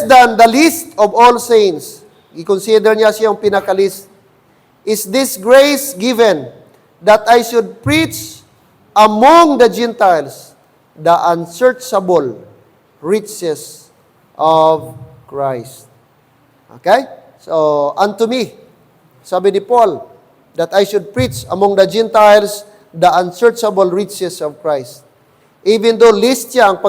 than the least of all saints, i-consider niya siyang pinakalis, is this grace given that I should preach among the Gentiles the unsearchable riches of Christ. Okay? So, unto me, sabi ni Paul, that I should preach among the Gentiles the unsearchable riches of Christ. Even though list siya, ang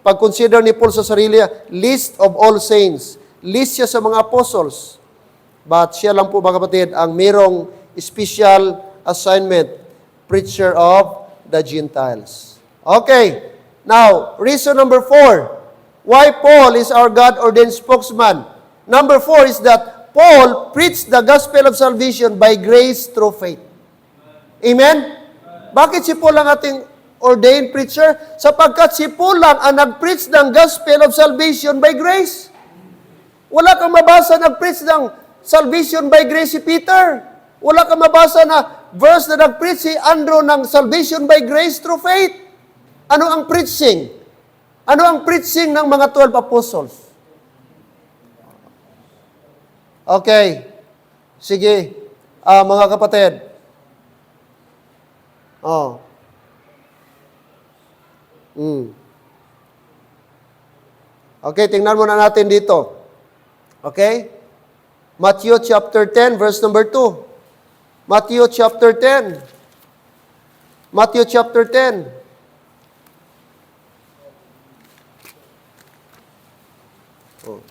pag-consider ni Paul sa sarili, list of all saints, list siya sa mga apostles, but siya lang po mga kapatid ang merong special assignment, preacher of the Gentiles. Okay, now, reason number 4, why Paul is our God-ordained spokesman. Number 4 is that Paul preached the gospel of salvation by grace through faith. Amen? Bakit si Paul ang ating ordained preacher? Sapagkat si Paul lang ang nag-preach ng gospel of salvation by grace. Wala kang mabasa nag-preach ng salvation by grace si Peter. Wala kang mabasa na verse na nag-preach si Andrew ng salvation by grace through faith. Ano ang preaching? Ano ang preaching ng mga 12 apostles? Okay. Sige. Mga kapatid. Okay, tingnan muna natin dito. Okay? Matthew chapter 10, verse number 2. Matthew chapter 10. Matthew chapter 10. Oh.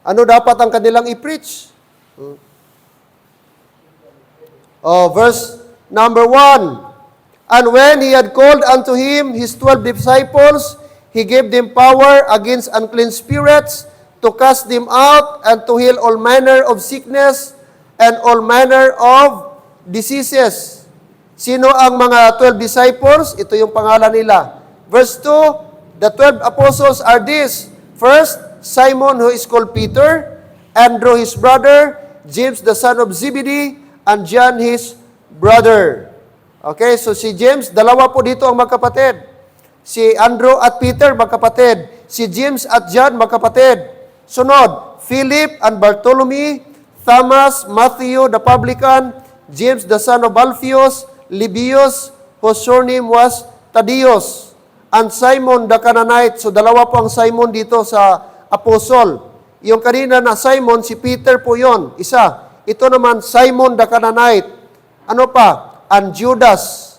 Ano dapat ang kanilang i-preach? Verse number 1. And when he had called unto him his 12 disciples, he gave them power against unclean spirits to cast them out and to heal all manner of sickness and all manner of diseases. Sino ang mga 12 disciples? Ito yung pangalan nila. Verse 2, the 12 apostles are these. First, Simon, who is called Peter, Andrew, his brother, James, the son of Zebedee, and John, his brother. Okay, so si James, dalawa po dito ang magkapatid. Si Andrew at Peter, magkapatid. Si James at John, magkapatid. Sunod, Philip and Bartholomew, Thomas, Matthew, the publican, James, the son of Alphaeus, Lebbaeus, whose surname was Thaddeus, and Simon the Canaanite. So dalawa po ang Simon dito sa apostle. Yung kanina na Simon, si Peter po yon, isa. Ito naman, Simon the Canaanite. Ano pa? And Judas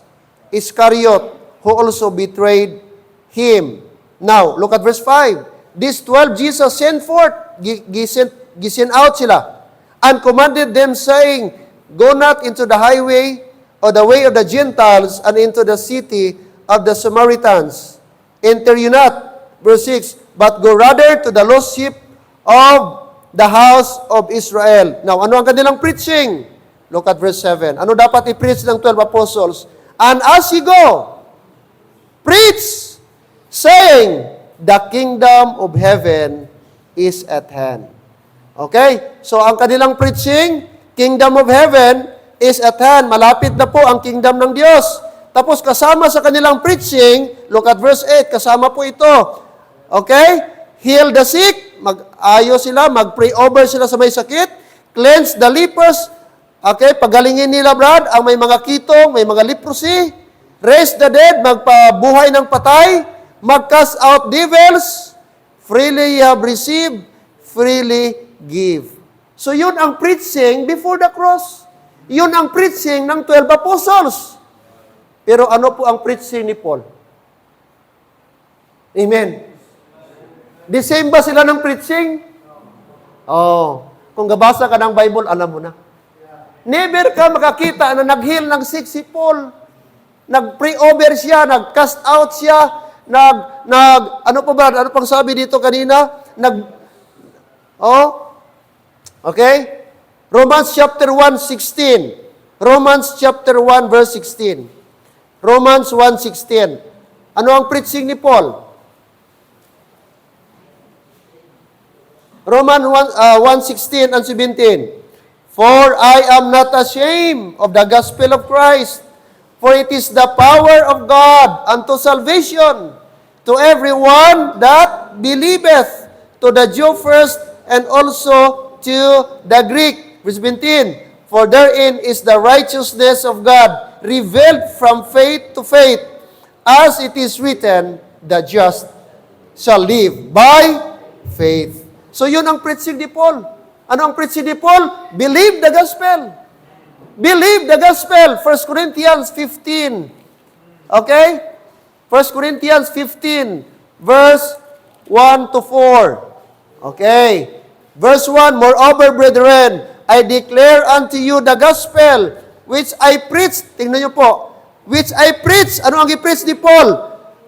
Iscariot, who also betrayed him. Now, look at verse 5. These 12 Jesus sent forth, gisend out sila, and commanded them, saying, go not into the highway or the way of the Gentiles and into the city of the Samaritans. Enter you not, verse 6, but go rather to the lost sheep of the house of Israel. Now, ano ang kanilang preaching? Look at verse 7. Ano dapat i-preach ng 12 apostles? And as you go, preach, saying, the kingdom of heaven is at hand. Okay? So, ang kanilang preaching, kingdom of heaven is at hand. Malapit na po ang kingdom ng Diyos. Tapos, kasama sa kanilang preaching, look at verse 8, kasama po ito. Okay? heal the sick, mag-ayos sila, mag-pray over sila sa may sakit, cleanse the lepers, okay, pagalingin nila, Brad, ang may mga kitong, may mga leprosy, raise the dead, magpabuhay ng patay, mag-cast out devils, freely you have received, freely give. So yun ang preaching before the cross. Yun ang preaching ng 12 apostles. Pero ano po ang preaching ni Paul? Amen. The same ba sila ng preaching? Oh, kung gabasa ka ng Bible, alam mo na. Never ka makakita na nag-heal ng sick si Paul. Nag-pray over siya, nag-cast out siya, ano pa ba? Ano pang sabi dito kanina? Okay? Romans chapter 1:16. Romans chapter 1 verse 16. Romans 1:16. Ano ang preaching ni Paul? Romans 1:16 and 17. For I am not ashamed of the gospel of Christ, for it is the power of God unto salvation to everyone that believeth, to the Jew first, and also to the Greek. Verse 17, for therein is the righteousness of God, revealed from faith to faith, as it is written, the just shall live by faith. So yun ang preaching ni Paul. Ano ang preaching ni Paul? Believe the gospel. Believe the gospel. 1 Corinthians 15. Okay? 1 Corinthians 15, verse 1 to 4. Okay. Verse 1, moreover, brethren, I declare unto you the gospel which I preach. Tingnan niyo po. Which I preach. Ano ang i-preach ni Paul?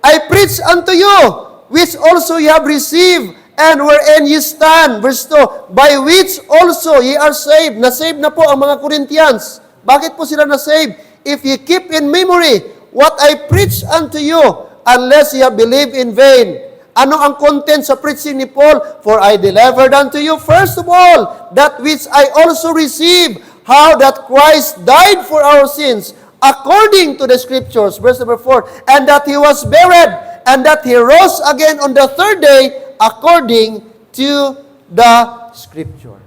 I preach unto you, which also ye have received, and wherein ye stand. Verse 2, by which also ye are saved. Na-save na po ang mga Corinthians. Bakit po sila na-save? If ye keep in memory what I preach unto you, unless ye have believed in vain. Ano ang content sa preaching ni Paul? For I delivered unto you first of all that which I also received, how that Christ died for our sins, according to the Scriptures. Verse number 4, and that He was buried, and that He rose again on the third day, according to the Scripture.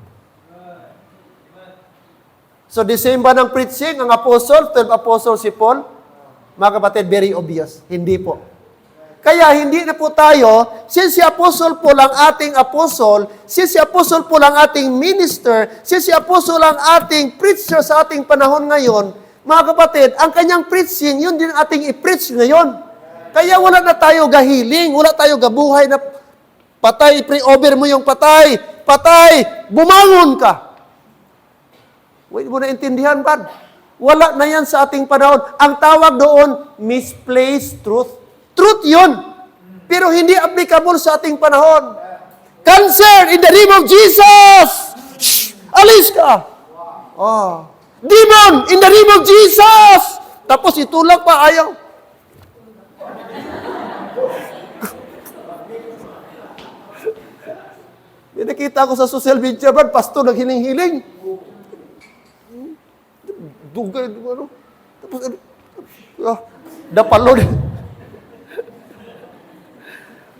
So, the same ba ng preaching, ang apostle, 12 apostles si Paul? Mga kapatid, very obvious. Hindi po. Kaya hindi na po tayo, since si Apostle Paul ang ating apostle, since si Apostle Paul ang ating minister, since si Apostle ang ating preacher sa ating panahon ngayon, mga kapatid, ang kanyang preaching, yun din ating i-preach ngayon. Kaya wala na tayo gahiling, wala tayo gabuhay na patay, pray over mo yung patay, bumangon ka. Wait mo na intindihan, bad? Wala na yan sa ating panahon. Ang tawag doon, misplaced truth. Truth yun. Pero hindi applicable sa ating panahon. Cancer, in the name of Jesus! Shh! Alis ka! Oh. Demon, in the name of Jesus! Tapos itulak pa, ayaw. May nakita ko sa social media, Brad, pastor naghiling-hiling. Dugay, ano? Tapos, dapalo din.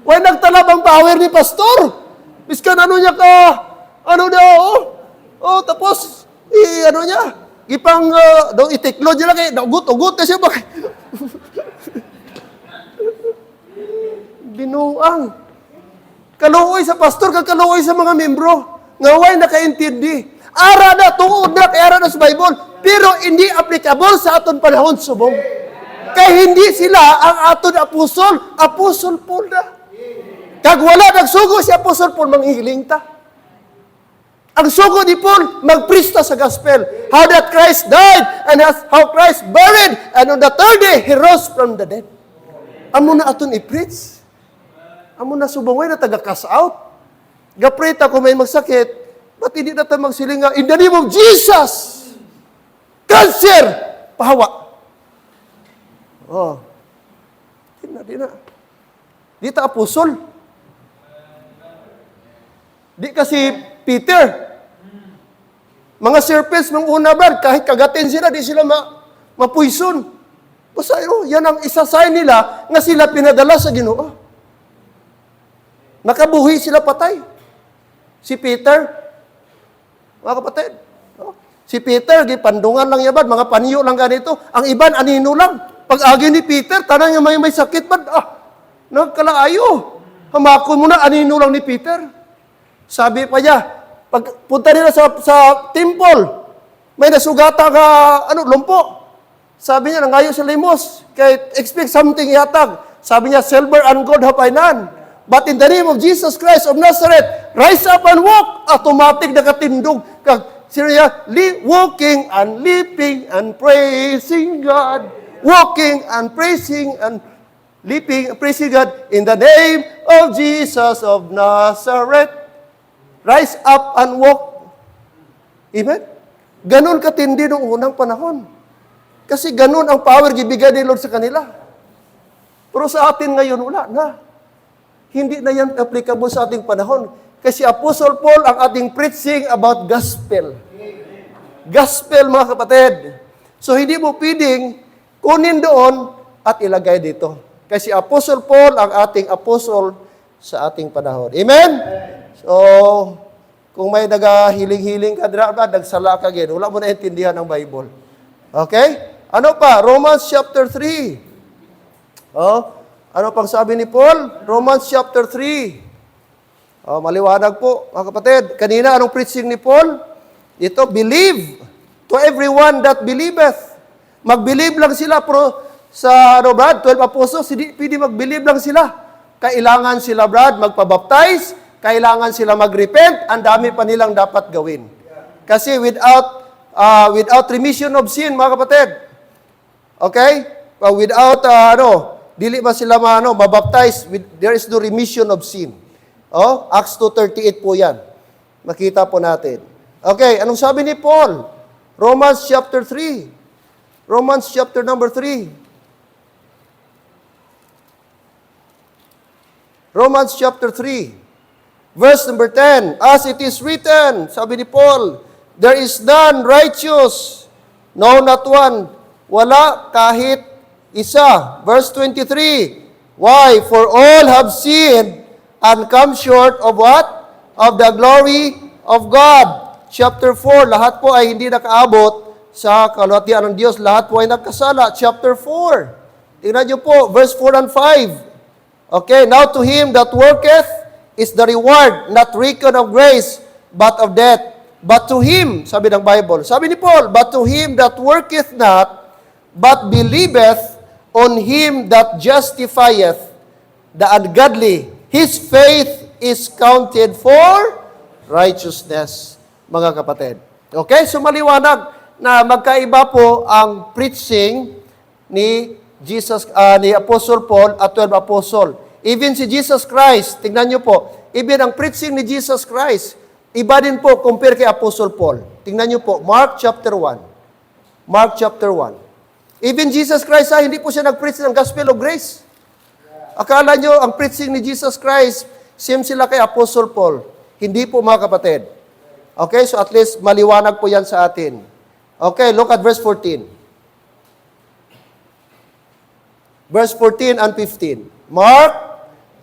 Why nagtalab ang power ni pastor? Miskan ano niya ka, ano niya, tapos, ano niya, ipang, itiklo niya lang, ugot na siya, bakit? Binuang. Kaluoy sa pastor, kaluoy sa mga membro. Ngaway nakaintindi. Ara na, tuod na, kaya ara na sa Bible. Pero hindi applicable sa aton panahon subong. Kaya hindi sila ang aton apostol Paul na. Kag wala nagsugo si Apostle Paul, manghiling ta. Ang sugo ni Paul, magprista sa gospel. How that Christ died, and how Christ buried, and on the third day, He rose from the dead. Amo na aton i-preach. Amo na subongay na taga-cast out. Gaprita kung may magsakit, ba't hindi na tayo magsilinga? In the name of Jesus! Cancer! Pahawa. Oh. Di na. Di ta apostol. Di kasi Peter. Mga serpents, mga una, Brad, kahit kagatin sila, di sila mapuison. Basta, yan ang isa sign nila na sila pinadala sa Ginoo. Nakabuhi sila patay. Si Peter, mga kapatid, no? Si Peter, gipandungan lang yaban, mga panyo lang ganito. Ang iban, anino lang. Pag agi ni Peter, tanang niya may sakit ba? Nagkalaayo. Hamakon mo na, anino lang ni Peter. Sabi pa niya, pagpunta nila sa temple, may nasugata ka, lumpo. Sabi niya, nangayo sa limos. Kaya expect something yatag. Sabi niya, silver and gold have I none. But in the name of Jesus Christ of Nazareth, rise up and walk. Automatic nakatindog. Sino niya? Walking and leaping and praising God. Walking and praising and leaping and praising God in the name of Jesus of Nazareth. Rise up and walk. Amen? Ganon katindi noong unang panahon. Kasi ganon ang power gibigay ni Lord sa kanila. Pero sa atin ngayon, wala na. Hindi na yan applicable sa ating panahon. Kasi Apostle Paul ang ating preaching about gospel. Gospel, mga kapatid. So, hindi mo pwedeng kunin doon at ilagay dito. Kasi Apostle Paul ang ating apostle sa ating panahon. Amen? So, kung may nagahiling-hiling ka, nagsala ka again, wala mo na intindihan ng Bible. Okay? Ano pa? Romans chapter 3. Ano pang sabi ni Paul? Romans chapter 3. Maliwanag po, mga kapatid. Kanina, anong preaching ni Paul? Ito, believe to everyone that believeth. Mag-believe lang sila, pero sa, Brad, 12 apostles, hindi pwede mag-believe lang sila. Kailangan sila, Brad, magpabaptize, kailangan sila mag-repent, ang dami pa nilang dapat gawin. Kasi without remission of sin, mga kapatid, okay? Without, dili ba sila mabaptize, there is no remission of sin. Acts 2:38 po yan. Makita po natin. Okay, anong sabi ni Paul? Romans chapter 3. Romans chapter number 3. Romans chapter 3. Verse number 10. As it is written, sabi ni Paul, there is none righteous, no, not one. Wala kahit isa. Verse 23. Why? For all have sinned and come short of what? Of the glory of God. Chapter 4, lahat po ay hindi nakaabot sa kaluwalhatian ng Diyos. Lahat po ay nagkasala. Chapter 4. Tingnan niyo po, verse 4 and 5. Okay, now to him that worketh is the reward, not reckon of grace, but of death. But to him, sabi ng Bible, sabi ni Paul, but to him that worketh not, but believeth on him that justifieth the ungodly, his faith is counted for righteousness, mga kapatid. Okay? So maliwanag na magkaiba po ang preaching ni ni Apostle Paul at 12 Apostle. Even si Jesus Christ, tingnan nyo po, even ang preaching ni Jesus Christ, iba din po compare kay Apostle Paul. Tingnan nyo po, Mark chapter 1. Mark chapter 1. Even Jesus Christ, hindi po siya nag-preach ng gospel of grace. Akala nyo, ang preaching ni Jesus Christ, same sila kay Apostle Paul. Hindi po, mga kapatid. Okay, so at least maliwanag po yan sa atin. Okay, look at verse 14. Verse 14 and 15. Mark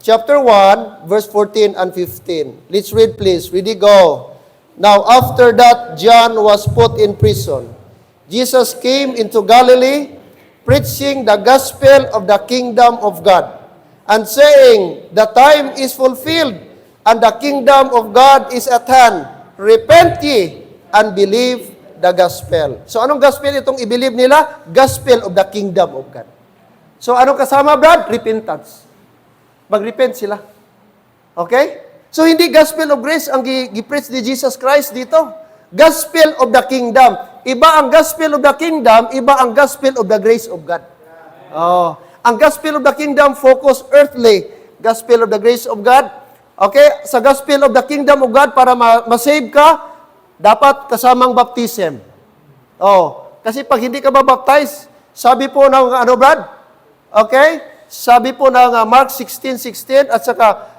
chapter 1, verse 14 and 15. Let's read, please. Ready, go. Now, after that, John was put in prison. Jesus came into Galilee, preaching the gospel of the kingdom of God, and saying, the time is fulfilled, and the kingdom of God is at hand. Repent ye, and believe the gospel. So, anong gospel itong i-believe nila? Gospel of the kingdom of God. So, anong kasama, Brad? Repentance. Mag-repent sila. Okay? So, hindi gospel of grace ang gi-preach ni Jesus Christ dito. Gospel of the kingdom. Iba ang gospel of the kingdom, iba ang gospel of the grace of God. Ang gospel of the kingdom focus earthly. Gospel of the grace of God. Okay? Sa gospel of the kingdom of God, para ma-save ka, dapat kasamang baptism. Kasi pag hindi ka ba-baptize, sabi po ng Brad? Okay? Sabi po ng Mark 16:16 at saka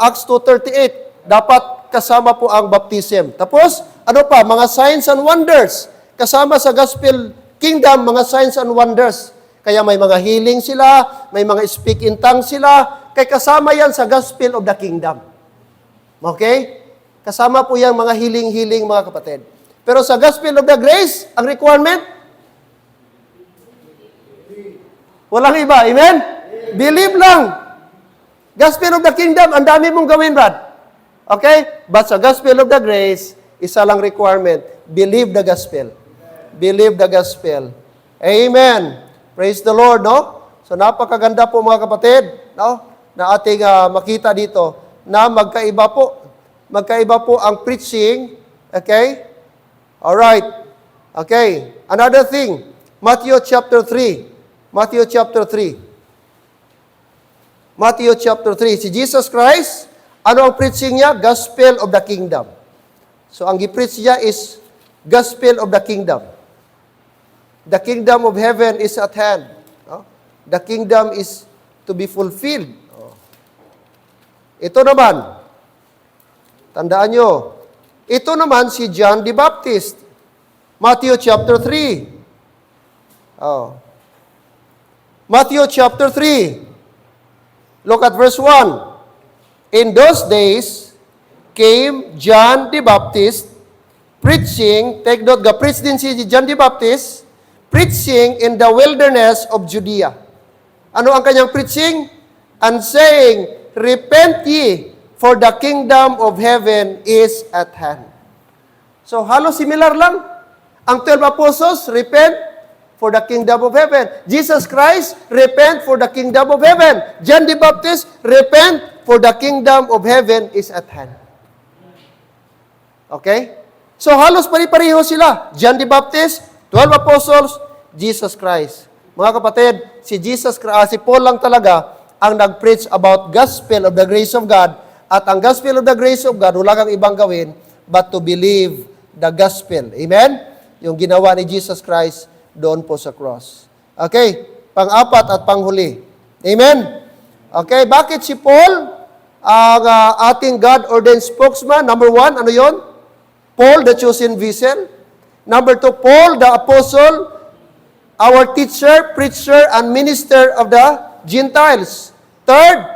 Acts 2:38, dapat kasama po ang baptism. Tapos, mga signs and wonders. Kasama sa gospel kingdom, mga signs and wonders. Kaya may mga healing sila, may mga speak in tongues sila, kay kasama yan sa gospel of the kingdom. Okay? Kasama po yan mga hiling-hiling mga kapatid. Pero sa gospel of the grace, ang requirement, walang iba. Amen? Believe lang. Gospel of the kingdom, ang dami mong gawin, Brad. Okay? But sa gospel of the grace, isa lang requirement, believe the gospel. Believe the gospel. Amen. Praise the Lord, no? So napakaganda po mga kapatid, no? Na ating makita dito na magkaiba po ang preaching, okay? All right. Okay. Another thing, Matthew chapter 3. Matthew chapter 3. Matthew chapter 3. Si Jesus Christ, ano ang preaching niya? Gospel of the kingdom. So ang gi-preach niya is gospel of the kingdom. The kingdom of heaven is at hand. No? The kingdom is to be fulfilled. Oh. Ito naman, tandaan nyo, ito naman si John the Baptist. Matthew chapter 3. Oh. Matthew chapter 3. Look at verse 1. In those days came John the Baptist preaching, take note, preach din si John the Baptist, preaching in the wilderness of Judea. Ano ang kanyang preaching? And saying, repent ye, for the kingdom of heaven is at hand. So, halos similar lang. Ang 12 apostles, repent for the kingdom of heaven. Jesus Christ, repent for the kingdom of heaven. John the Baptist, repent for the kingdom of heaven is at hand. Okay? So, halos pari-pareho sila. John the Baptist, 12 apostles, Jesus Christ. Mga kapatid, si Paul lang talaga ang nag-preach about gospel of the grace of God. At ang gospel of the grace of God, wala kang ibang gawin but to believe the gospel. Amen? Yung ginawa ni Jesus Christ doon po sa cross. Okay? Pang-apat at panghuli. Amen? Okay, bakit si Paul ang ating God-ordained spokesman? Number 1, ano yon? Paul, the chosen vessel. Number 2, Paul, the apostle, our teacher, preacher, and minister of the Gentiles. Third,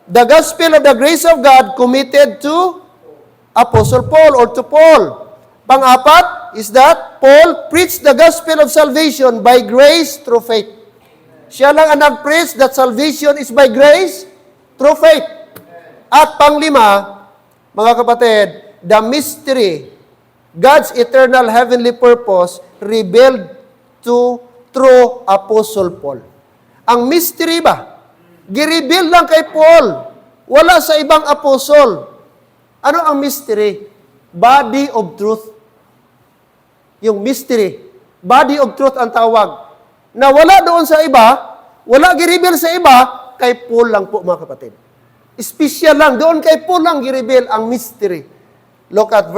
the gospel of the grace of God committed to Apostle Paul or to Paul. Pang-apat is that Paul preached the gospel of salvation by grace through faith. Siya lang ang nag-preach that salvation is by grace through faith. At panglima, mga kapatid, the mystery, God's eternal heavenly purpose revealed through Apostle Paul. Ang mystery ba? Gireveal lang kay Paul. Wala sa ibang apostle. Ano ang mystery? Body of truth. Yung mystery. Body of truth ang tawag. Na wala doon sa iba, wala gireveal sa iba, kay Paul lang po mga kapatid. Special lang. Doon kay Paul lang gireveal ang mystery. Look at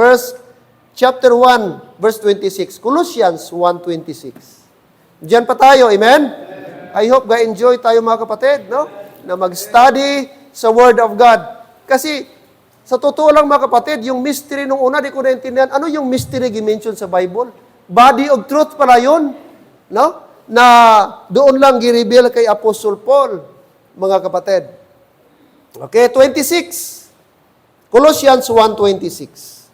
chapter 1, verse 26. Colossians 1:26. Diyan pa tayo, amen? I hope ga-enjoy tayo mga kapatid, no? Na mag-study sa Word of God. Kasi, sa totoo lang mga kapatid, yung mystery nung una, di ko naintindihan, ano yung mystery gi-mention sa Bible? Body of truth pala yun, no? Na doon lang gi-reveal kay Apostle Paul, mga kapatid. Okay, 26. Colossians 1:26.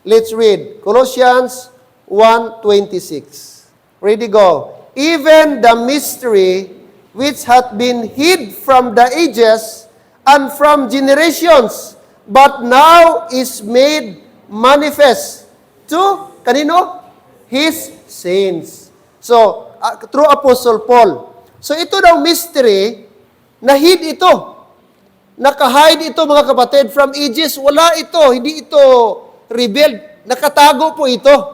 Let's read. Colossians 1:26. Ready, go. Even the mystery which hath been hid from the ages and from generations, but now is made manifest to, kanino? His saints. So, through Apostle Paul. So, ito daw mystery, na-hid ito. Naka-hide ito mga kapatid from ages. Wala ito, hindi ito revealed. Nakatago po ito.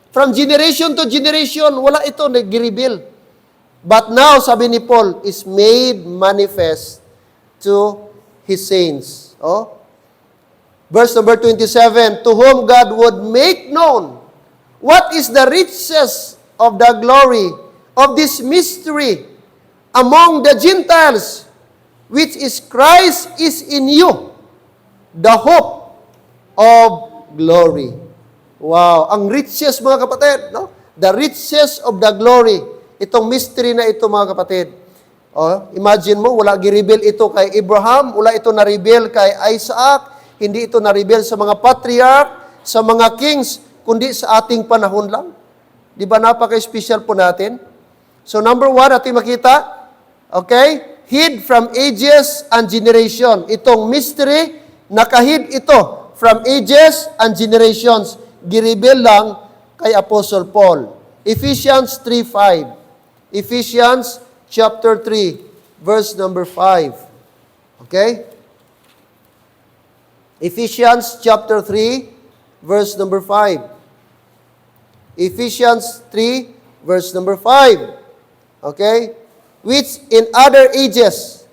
From generation to generation, wala ito nag-reveal. But now, sabi ni Paul, is made manifest to His saints. Oh? Verse number 27, to whom God would make known what is the riches of the glory of this mystery among the Gentiles, which is Christ is in you, the hope of glory. Wow, ang riches mga kapatid, no? The riches of the glory. Itong mystery na ito mga kapatid. Imagine mo, wala gi-reveal ito kay Abraham, wala ito na-reveal kay Isaac, hindi ito na-reveal sa mga patriarch, sa mga kings, kundi sa ating panahon lang. Di ba napaka-special po natin? So number 1, ating makita, okay, hid from ages and generation. Itong mystery, nakahid ito from ages and generations. Gi-reveal lang kay Apostle Paul. Ephesians 3:5. Ephesians chapter 3, verse number 5. Okay? Ephesians chapter 3, verse number 5. Ephesians 3, verse number 5. Okay? Which in other ages,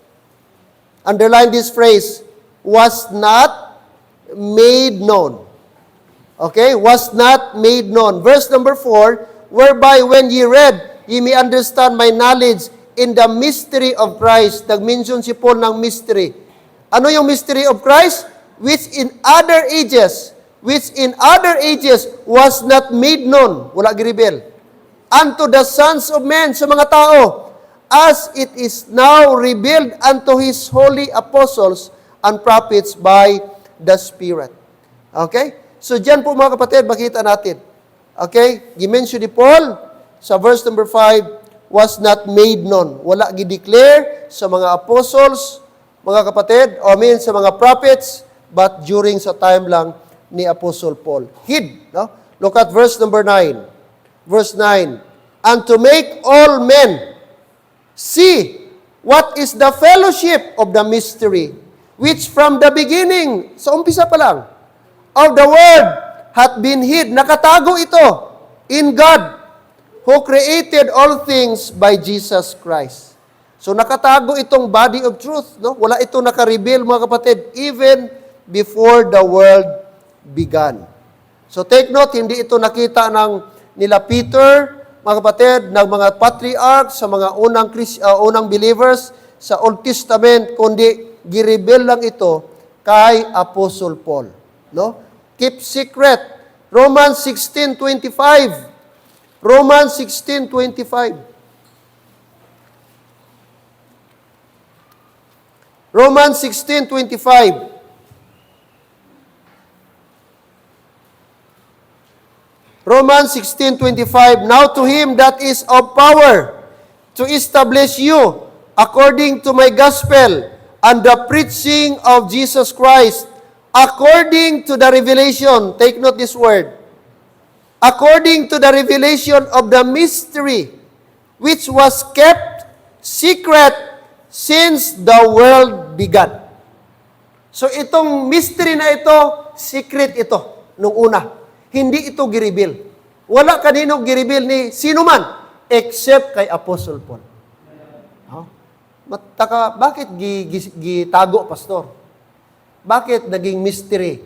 underline this phrase, was not made known. Okay? Was not made known. Verse number 4, whereby when ye read, ye may understand my knowledge in the mystery of Christ. Nag-mention si Paul ng mystery. Ano yung mystery of Christ? Which in other ages was not made known. Wala gi-reveal. Unto the sons of men, sa mga tao, as it is now revealed unto His holy apostles and prophets by the Spirit. Okay? So dyan po mga kapatid, makita natin. Okay? Gimension ni Paul sa verse number 5, was not made known. Wala gi-declare sa mga apostles, mga kapatid, sa mga prophets, but during sa time lang ni Apostle Paul. Hid. No? Look at verse number 9. Verse 9. And to make all men see what is the fellowship of the mystery, which from the beginning, sa umpisa pa lang, of the world hath been hid. Nakatago ito in God, who created all things by Jesus Christ. So nakatago itong body of truth. No? Wala ito naka-reveal, mga kapatid, even before the world began. So take note, hindi ito nakita ng nila Peter, mga kapatid, ng mga patriarch, sa mga unang believers sa Old Testament, kundi gi-reveal lang ito kay Apostle Paul. No? Keep secret. Romans 16:25. Romans 16:25. Romans 16:25. Romans 16:25. Now to Him that is of power to establish you according to my gospel and the preaching of Jesus Christ, according to the revelation, take note this word, according to the revelation of the mystery, which was kept secret since the world began. So itong mystery na ito, secret ito, nung una. Hindi ito gi-reveal. Wala kanino gi-reveal ni sino man, except kay Apostle Paul. Mataka, bakit gitago, pastor? Bakit naging mystery?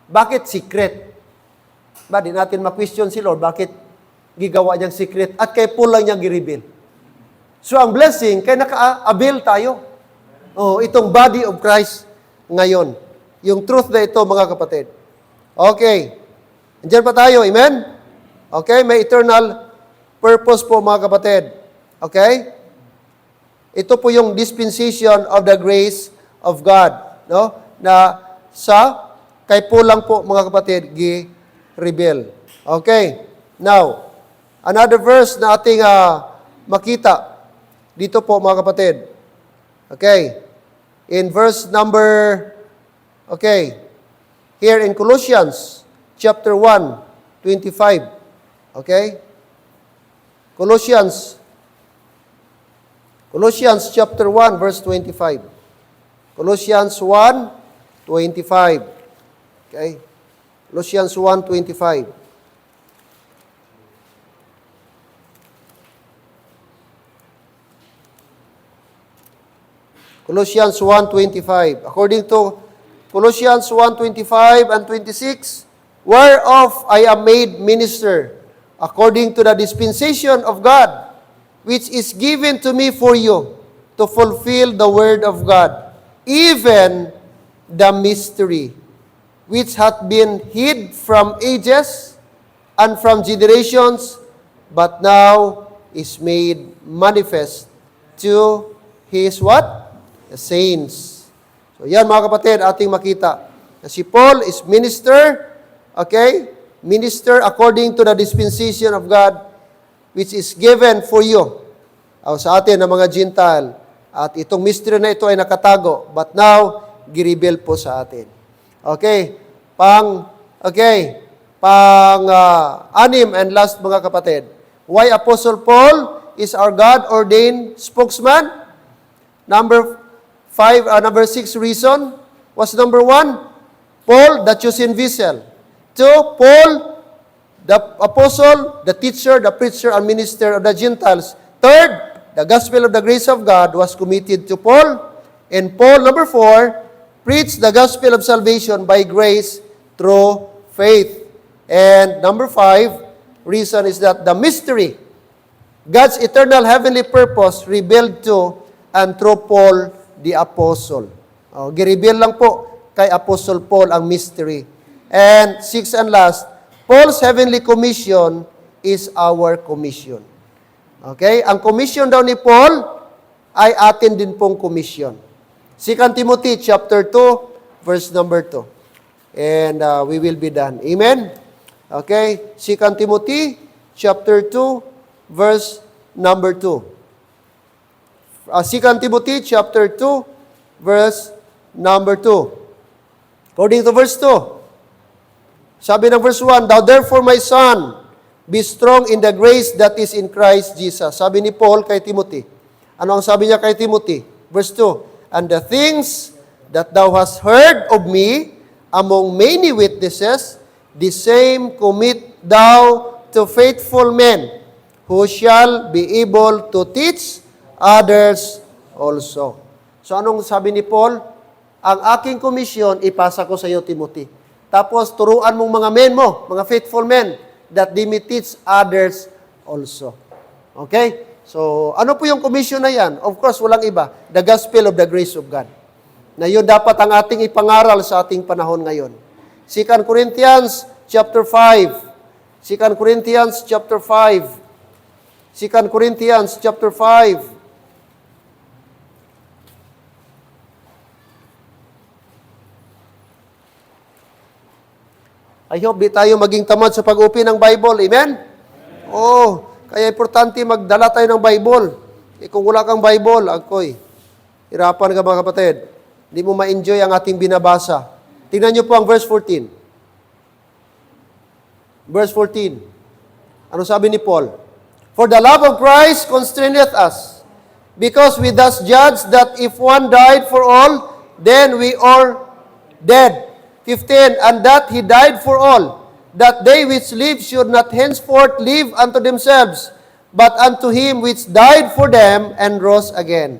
Bakit secret? Ba, di natin ma-question si Lord, bakit gigawa niyang secret at kay Paul lang niyang gi-reveal? So ang blessing, kay naka-avail tayo. Itong body of Christ ngayon. Yung truth na ito, mga kapatid. Okay. Andiyan pa tayo, amen? Okay, may eternal purpose po, mga kapatid. Okay? Ito po yung dispensation of the grace of God, no? Na sa kay Paul lang po, mga kapatid, gi-reveal. Okay. Now, another verse na ating makita dito po, mga kapatid. Okay. In verse number, here in Colossians chapter 1, 25. Okay? Colossians chapter 1, verse 25. Colossians 1, 25. Okay? Colossians 1, 25. Colossians 1:25. According to Colossians 1:25 and 26, whereof I am made minister, according to the dispensation of God, which is given to me for you, to fulfill the word of God, even the mystery, which hath been hid from ages and from generations, but now is made manifest to his what? The saints. So yan mga kapatid, ating makita. Na si Paul is minister, okay? Minister according to the dispensation of God, which is given for you. Sa atin na mga Gentile. At itong mystery na ito ay nakatago. But now, giribel po sa atin. Okay? Anim and last mga kapatid. Why Apostle Paul is our God-ordained spokesman? Number 6 reason was number 1, Paul, the chosen vessel. 2, Paul, the apostle, the teacher, the preacher, and minister of the Gentiles. 3rd, the gospel of the grace of God was committed to Paul. And Paul, number 4, preached the gospel of salvation by grace through faith. And number 5, reason is that the mystery, God's eternal heavenly purpose, revealed to and through Paul the apostle. Gireveal lang po kay Apostle Paul ang mystery. And 6 and last, Paul's heavenly commission is our commission. Okay? Ang commission daw ni Paul ay atin din pong commission. 2 Timothy chapter 2, verse number 2. And we will be done. Amen? Okay? 2 Timothy chapter 2, verse number 2. 2 Timothy chapter 2, verse number 2. According to verse 2, sabi ng verse 1, Thou therefore, my son, be strong in the grace that is in Christ Jesus. Sabi ni Paul kay Timothy. Ano ang sabi niya kay Timothy? Verse 2, And the things that thou hast heard of me among many witnesses, the same commit thou to faithful men, who shall be able to teach others also. So anong sabi ni Paul? Ang aking komisyon, ipasa ko sa iyo, Timothy. Tapos, turuan mong mga men mo, mga faithful men, that they may teach others also. Okay? So, ano po yung komisyon na yan? Of course, walang iba. The gospel of the grace of God. Na yun dapat ang ating ipangaral sa ating panahon ngayon. 2 Corinthians chapter 5. 2 Corinthians chapter 5. 2 Corinthians chapter 5. I hope di tayo maging tamad sa pag-upi ng Bible. Amen? Kaya importante magdala tayo ng Bible. Kung wala kang Bible, hirapan ka mga kapatid. Hindi mo ma-enjoy ang ating binabasa. Tingnan niyo po ang verse 14. Verse 14. Ano sabi ni Paul? For the love of Christ constraineth us, because we thus judge that if one died for all, then we are dead. 15, And that he died for all, that they which live should not henceforth live unto themselves, but unto him which died for them and rose again.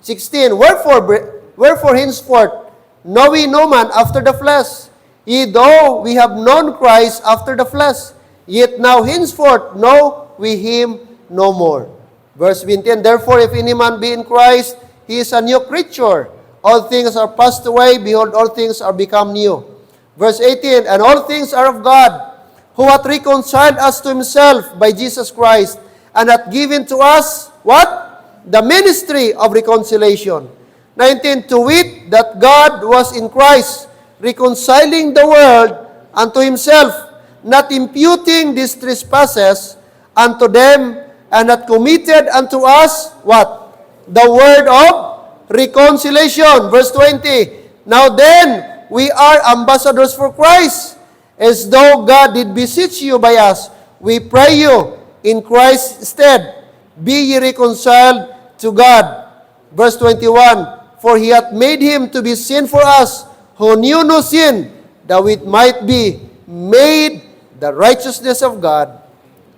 16, Wherefore henceforth know we no man after the flesh, ye though we have known Christ after the flesh, yet now henceforth know we him no more. Verse 20, Therefore if any man be in Christ, he is a new creature. All things are passed away, behold, all things are become new. Verse 18, And all things are of God, who hath reconciled us to himself by Jesus Christ, and hath given to us, what? The ministry of reconciliation. 19, To wit, that God was in Christ, reconciling the world unto himself, not imputing these trespasses unto them, and hath committed unto us, what? The word of reconciliation. Verse 20, Now then, we are ambassadors for Christ, as though God did beseech you by us. We pray you, in Christ's stead, be ye reconciled to God. Verse 21, For he hath made him to be sin for us, who knew no sin, that we might be made the righteousness of God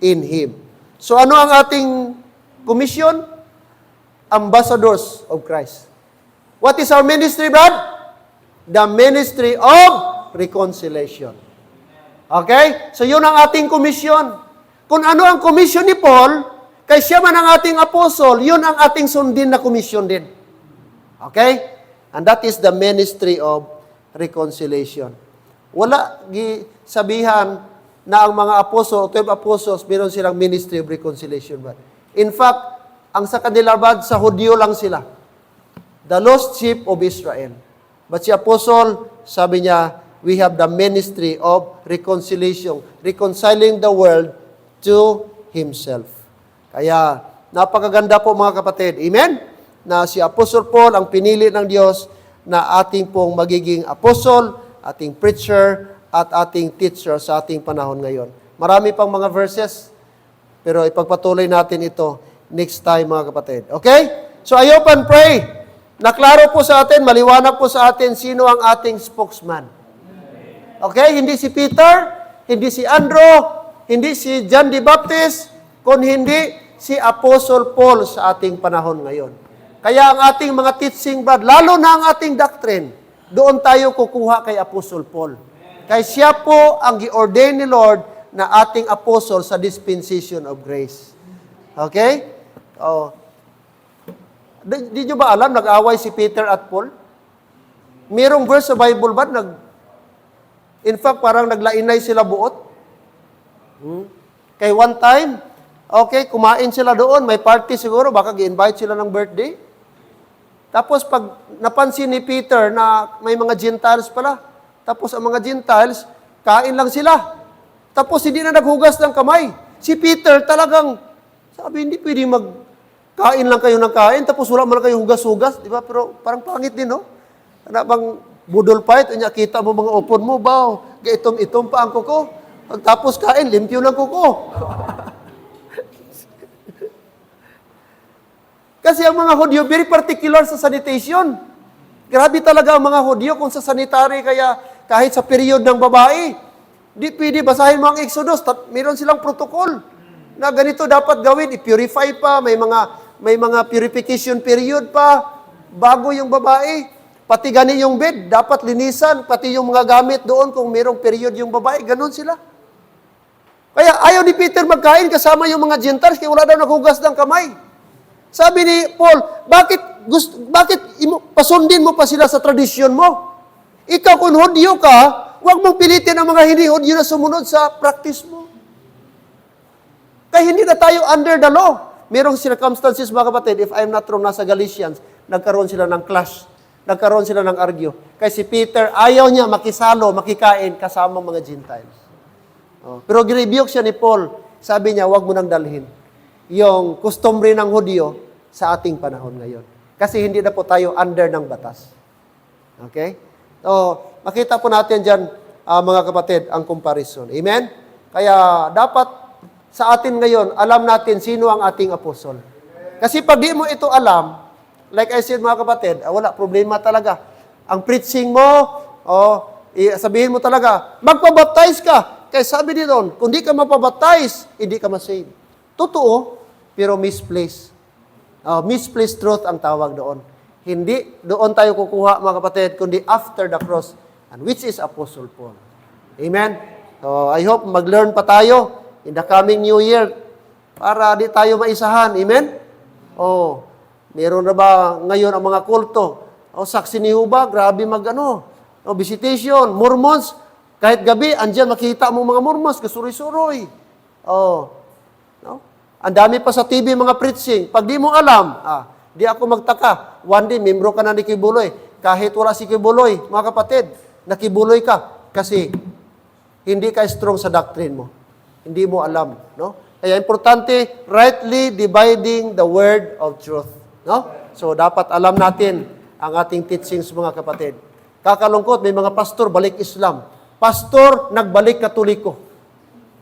in him. So ano ang ating komisyon? Ambassadors of Christ. What is our ministry, Brad? The ministry of reconciliation. Okay? So yun ang ating komisyon. Kung ano ang komisyon ni Paul, kay siya man ang ating apostle, yun ang ating sundin na komisyon din. Okay? And that is the ministry of reconciliation. Wala sabihan na ang mga apostles, 12 apostles, meron silang ministry of reconciliation. But in fact, Ang sa kanila bad, sa Hudyo lang sila. The lost sheep of Israel. But si Apostle, sabi niya, we have the ministry of reconciliation, reconciling the world to Himself. Kaya, napakaganda po mga kapatid. Amen? Na si Apostle Paul ang pinili ng Diyos na ating pong magiging apostle, ating preacher, at ating teacher sa ating panahon ngayon. Marami pang mga verses, pero ipagpatuloy natin ito next time mga kapatid. Okay? So I hope and pray na klaro po sa atin, maliwanag po sa atin sino ang ating spokesman. Okay? Hindi si Peter, hindi si Andrew, hindi si John the Baptist, kung hindi si Apostle Paul sa ating panahon ngayon. Kaya ang ating mga teaching, brad, lalo na ang ating doctrine, doon tayo kukuha kay Apostle Paul. Kaya siya po ang gi-ordain ni Lord na ating apostle sa dispensation of grace. Okay? Oh. Di nyo ba alam, nag-away si Peter at Paul? Merong verse sa Bible ba, in fact, parang naglainay sila buot. Kay one time, okay, kumain sila doon, may party siguro, baka gi-invite sila ng birthday. Tapos pag napansin ni Peter na may mga Gentiles pala, tapos ang mga Gentiles, kain lang sila. Tapos hindi na naghugas ng kamay. Si Peter talagang, sabi, hindi pwede magkain lang kayo ng kain, tapos wala man kayo hugas-hugas, di ba? Pero parang pangit din, no? Ano bang budol fight, kita mo mga upon mo, baw, itom pa ang kuko. Tapos kain, limpyo ng kuko. Kasi ang mga Hudyo, very particular sa sanitation. Grabe talaga ang mga Hudyo kung sa sanitary, kaya kahit sa period ng babae, di pwede basahin mo ang Exodus, meron silang protocol na ganito dapat gawin, i-purify pa, may mga purification period pa, bago yung babae. Pati gani yung bed, dapat linisan, pati yung mga gamit doon kung merong period yung babae, ganun sila. Kaya ayaw ni Peter magkain kasama yung mga Gentiles, kaya wala daw naghugas ng kamay. Sabi ni Paul, bakit pasundin mo pa sila sa tradisyon mo? Ikaw kung Hudyo ka, huwag mong pilitin ang mga hindi Hudyo na sumunod sa practice mo. Kaya hindi na tayo under the law. Merong circumstances, mga kapatid, if I'm not wrong, nasa Galatians, nagkaroon sila ng clash. Nagkaroon sila ng argue. Kaya si Peter, ayaw niya makisalo, makikain kasama mga Gentiles. Pero girebuke siya ni Paul. Sabi niya, huwag mo nang dalhin yung customary ng Hudyo sa ating panahon ngayon. Kasi hindi na po tayo under ng batas. Okay? So, makita po natin dyan, mga kapatid, ang comparison. Amen? Kaya dapat sa atin ngayon, alam natin sino ang ating apostol. Kasi pag di mo ito alam, like I said mga kapatid, wala, problema talaga. Ang preaching mo, sabihin mo talaga, magpabaptize ka. Kaya sabi dito, kung di ka mapabaptize, hindi ka masave. Totoo, pero misplaced. Misplaced truth ang tawag doon. Hindi doon tayo kukuha, mga kapatid, kundi after the cross, and which is Apostle Paul. Amen? So, I hope mag-learn pa tayo in the coming new year para di tayo maisahan. Amen? Meron na ba ngayon ang mga kulto? Saksi ni Jehovah, grabe visitation. Mormons, kahit gabi, andyan makita mo mga Mormons, kasuroy-suroy. Ang dami pa sa TV mga preaching. Pag di mo alam, di ako magtaka. One day, membro ka na ni Kibuloy. Kahit wala si Kibuloy, mga kapatid, nakibuloy ka. Kasi hindi ka strong sa doctrine mo. Hindi mo alam. No? Kaya importante, rightly dividing the word of truth. No? So, dapat alam natin ang ating teachings, mga kapatid. Kakalungkot, may mga pastor, balik Islam. Pastor, nagbalik Katoliko.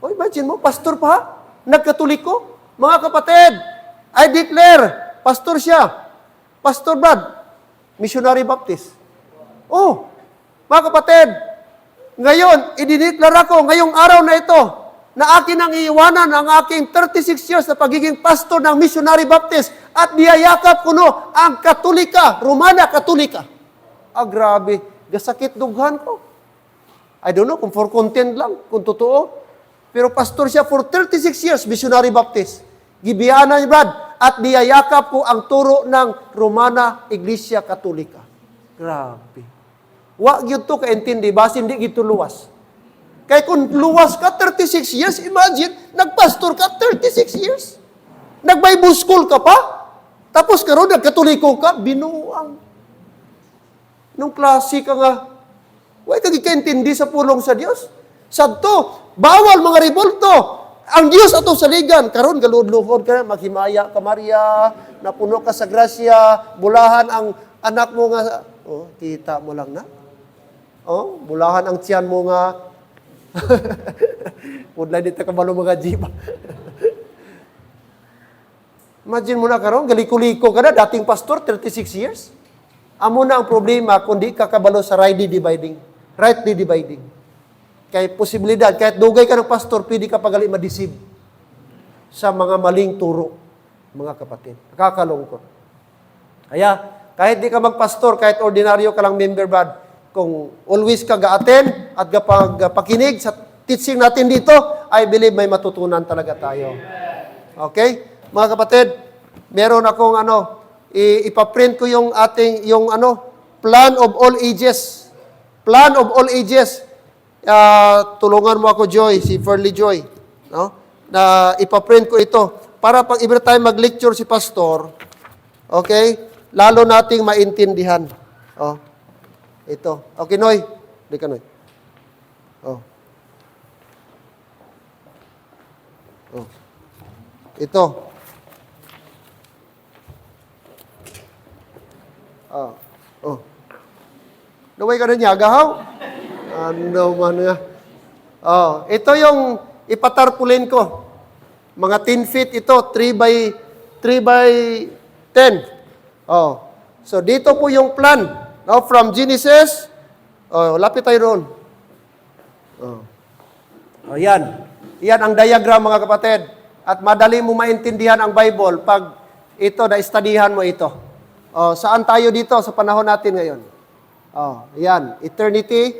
Imagine mo, pastor pa, nagkatoliko. Mga kapatid, I declare, pastor siya. Pastor Brad, missionary Baptist. Mga kapatid, ngayon, idineklara ko, ngayong araw na ito, na akin ang iiwanan ang aking 36 years na pagiging pastor ng missionary Baptist at niyayakap ko ang Katolika, Romana Katolika. Grabe, gasakit dughan ko. I don't know kung for content lang, kung totoo. Pero pastor siya for 36 years, missionary Baptist. Gibiyanan ni Brad, at niyayakap ko ang turo ng Romana Iglesia Katolika. Grabe. Wa gyud to kaintindi, basin di gito luwas. Kaya kung luwas ka 36 years, imagine, nagpastor ka 36 years. Nag-Bible school ka pa? Tapos karon nagkatoliko ka, binuang. Nung klase ka nga, huwag ka gikaintindi sa pulong sa Dios. Sadto, bawal mga revolto. Ang Dios ato saligan. Karon galud-luhod ka, maghimaya ka Maria, napuno ka sa grasya, bulahan ang anak mo nga. Oh, kita mo lang na. Oh, bulahan ang tiyan mo nga. Pudlay dito ka malo mga jiba. Imagine mo na karon, galiko-liko ka na, dating pastor, 36 years. Amo na ang problema kung di ka kabalo sa rightly dividing. Kaya posibilidad, kahit dugay ka ng pastor, pwede ka pagali ma-deceive sa mga maling turo, mga kapatid. Nakakalungkot. Kaya, kahit di ka magpastor, kahit ordinaryo ka lang member bad, kung always ka ga-attend at pakinig sa teaching natin dito, I believe may matutunan talaga tayo. Okay? Mga kapatid, meron akong ipaprint ko yung Plan of All Ages. Plan of All Ages. Tulungan mo ako, Joy, si Ferly Joy, no? Na ipaprint ko ito para pag every time mag-lecture si pastor, okay, lalo nating maintindihan. Oh. Ito. Okay, Noy. Di ka, Noy. Oh. Oh. Ito. Oh. Naway ka na niya, agahaw? Ano man nga. Oh, ito yung ipatarpulin ko. Mga 10 feet ito, 3 by 10. Oh. So dito po yung plan. Now from Genesis, lapit tayo roon. Oh, yan. Yan ang diagram, mga kapatid. At madali mo maintindihan ang Bible pag ito, na-studyhan mo ito. Oh, saan tayo dito sa panahon natin ngayon? Oh, yan. Eternity,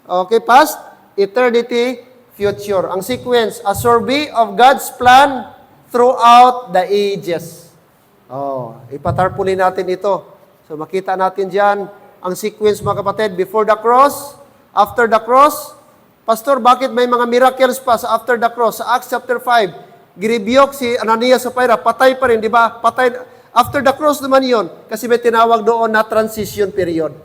okay, past, eternity, future. Ang sequence, a survey of God's plan throughout the ages. Oh, ipatarpulin natin ito. So makita natin diyan ang sequence, mga kapatid, before the cross, after the cross. Pastor, bakit may mga miracles pa sa after the cross? Sa Acts chapter 5, giribyok si Ananias sa Sapphira, patay pa rin, di ba? Patay. After the cross naman yon, kasi may tinawag doon na transition period.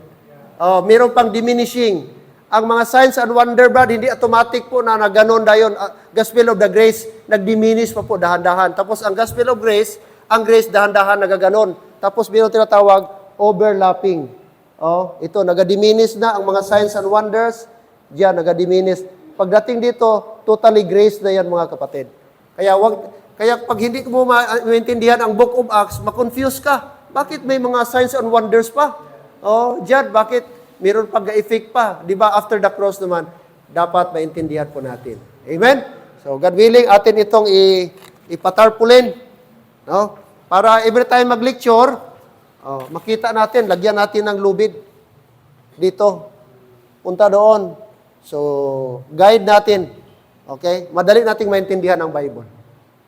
Mayroon pang diminishing. Ang mga signs and wonder, brad, hindi automatic po na naganon dayon. Gospel of the grace, nagdiminish pa po dahan-dahan. Tapos ang gospel of grace, ang grace dahan-dahan nagaganon. Tapos mayroon tinatawag overlapping. Ito, nagadiminish na ang mga signs and wonders. Diyan, nagadiminish. Pagdating dito, totally grace na yan, mga kapatid. Kaya pag hindi mo maintindihan ang Book of Acts, makonfuse ka. Bakit may mga signs and wonders pa? Diyan, bakit mayroon pag-effect pa? Di ba, after the cross naman, dapat maintindihan po natin. Amen? So, God willing, atin itong ipatarpulin. No? Para every time mag-lecture, makita natin, lagyan natin ng lubid. Dito. Punta doon. So, guide natin. Okay? Madali nating maintindihan ang Bible.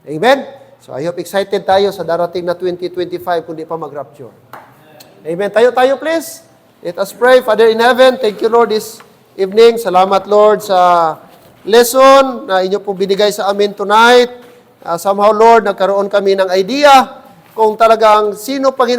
Amen? So, I hope excited tayo sa darating na 2025 kung di pa mag-rapture. Amen. Tayo, please. Let us pray. Father in heaven, thank you, Lord, this evening. Salamat, Lord, sa lesson na inyo po binigay sa amin tonight. Somehow, Lord, nagkaroon kami ng idea kung talagang sino, Panginoon,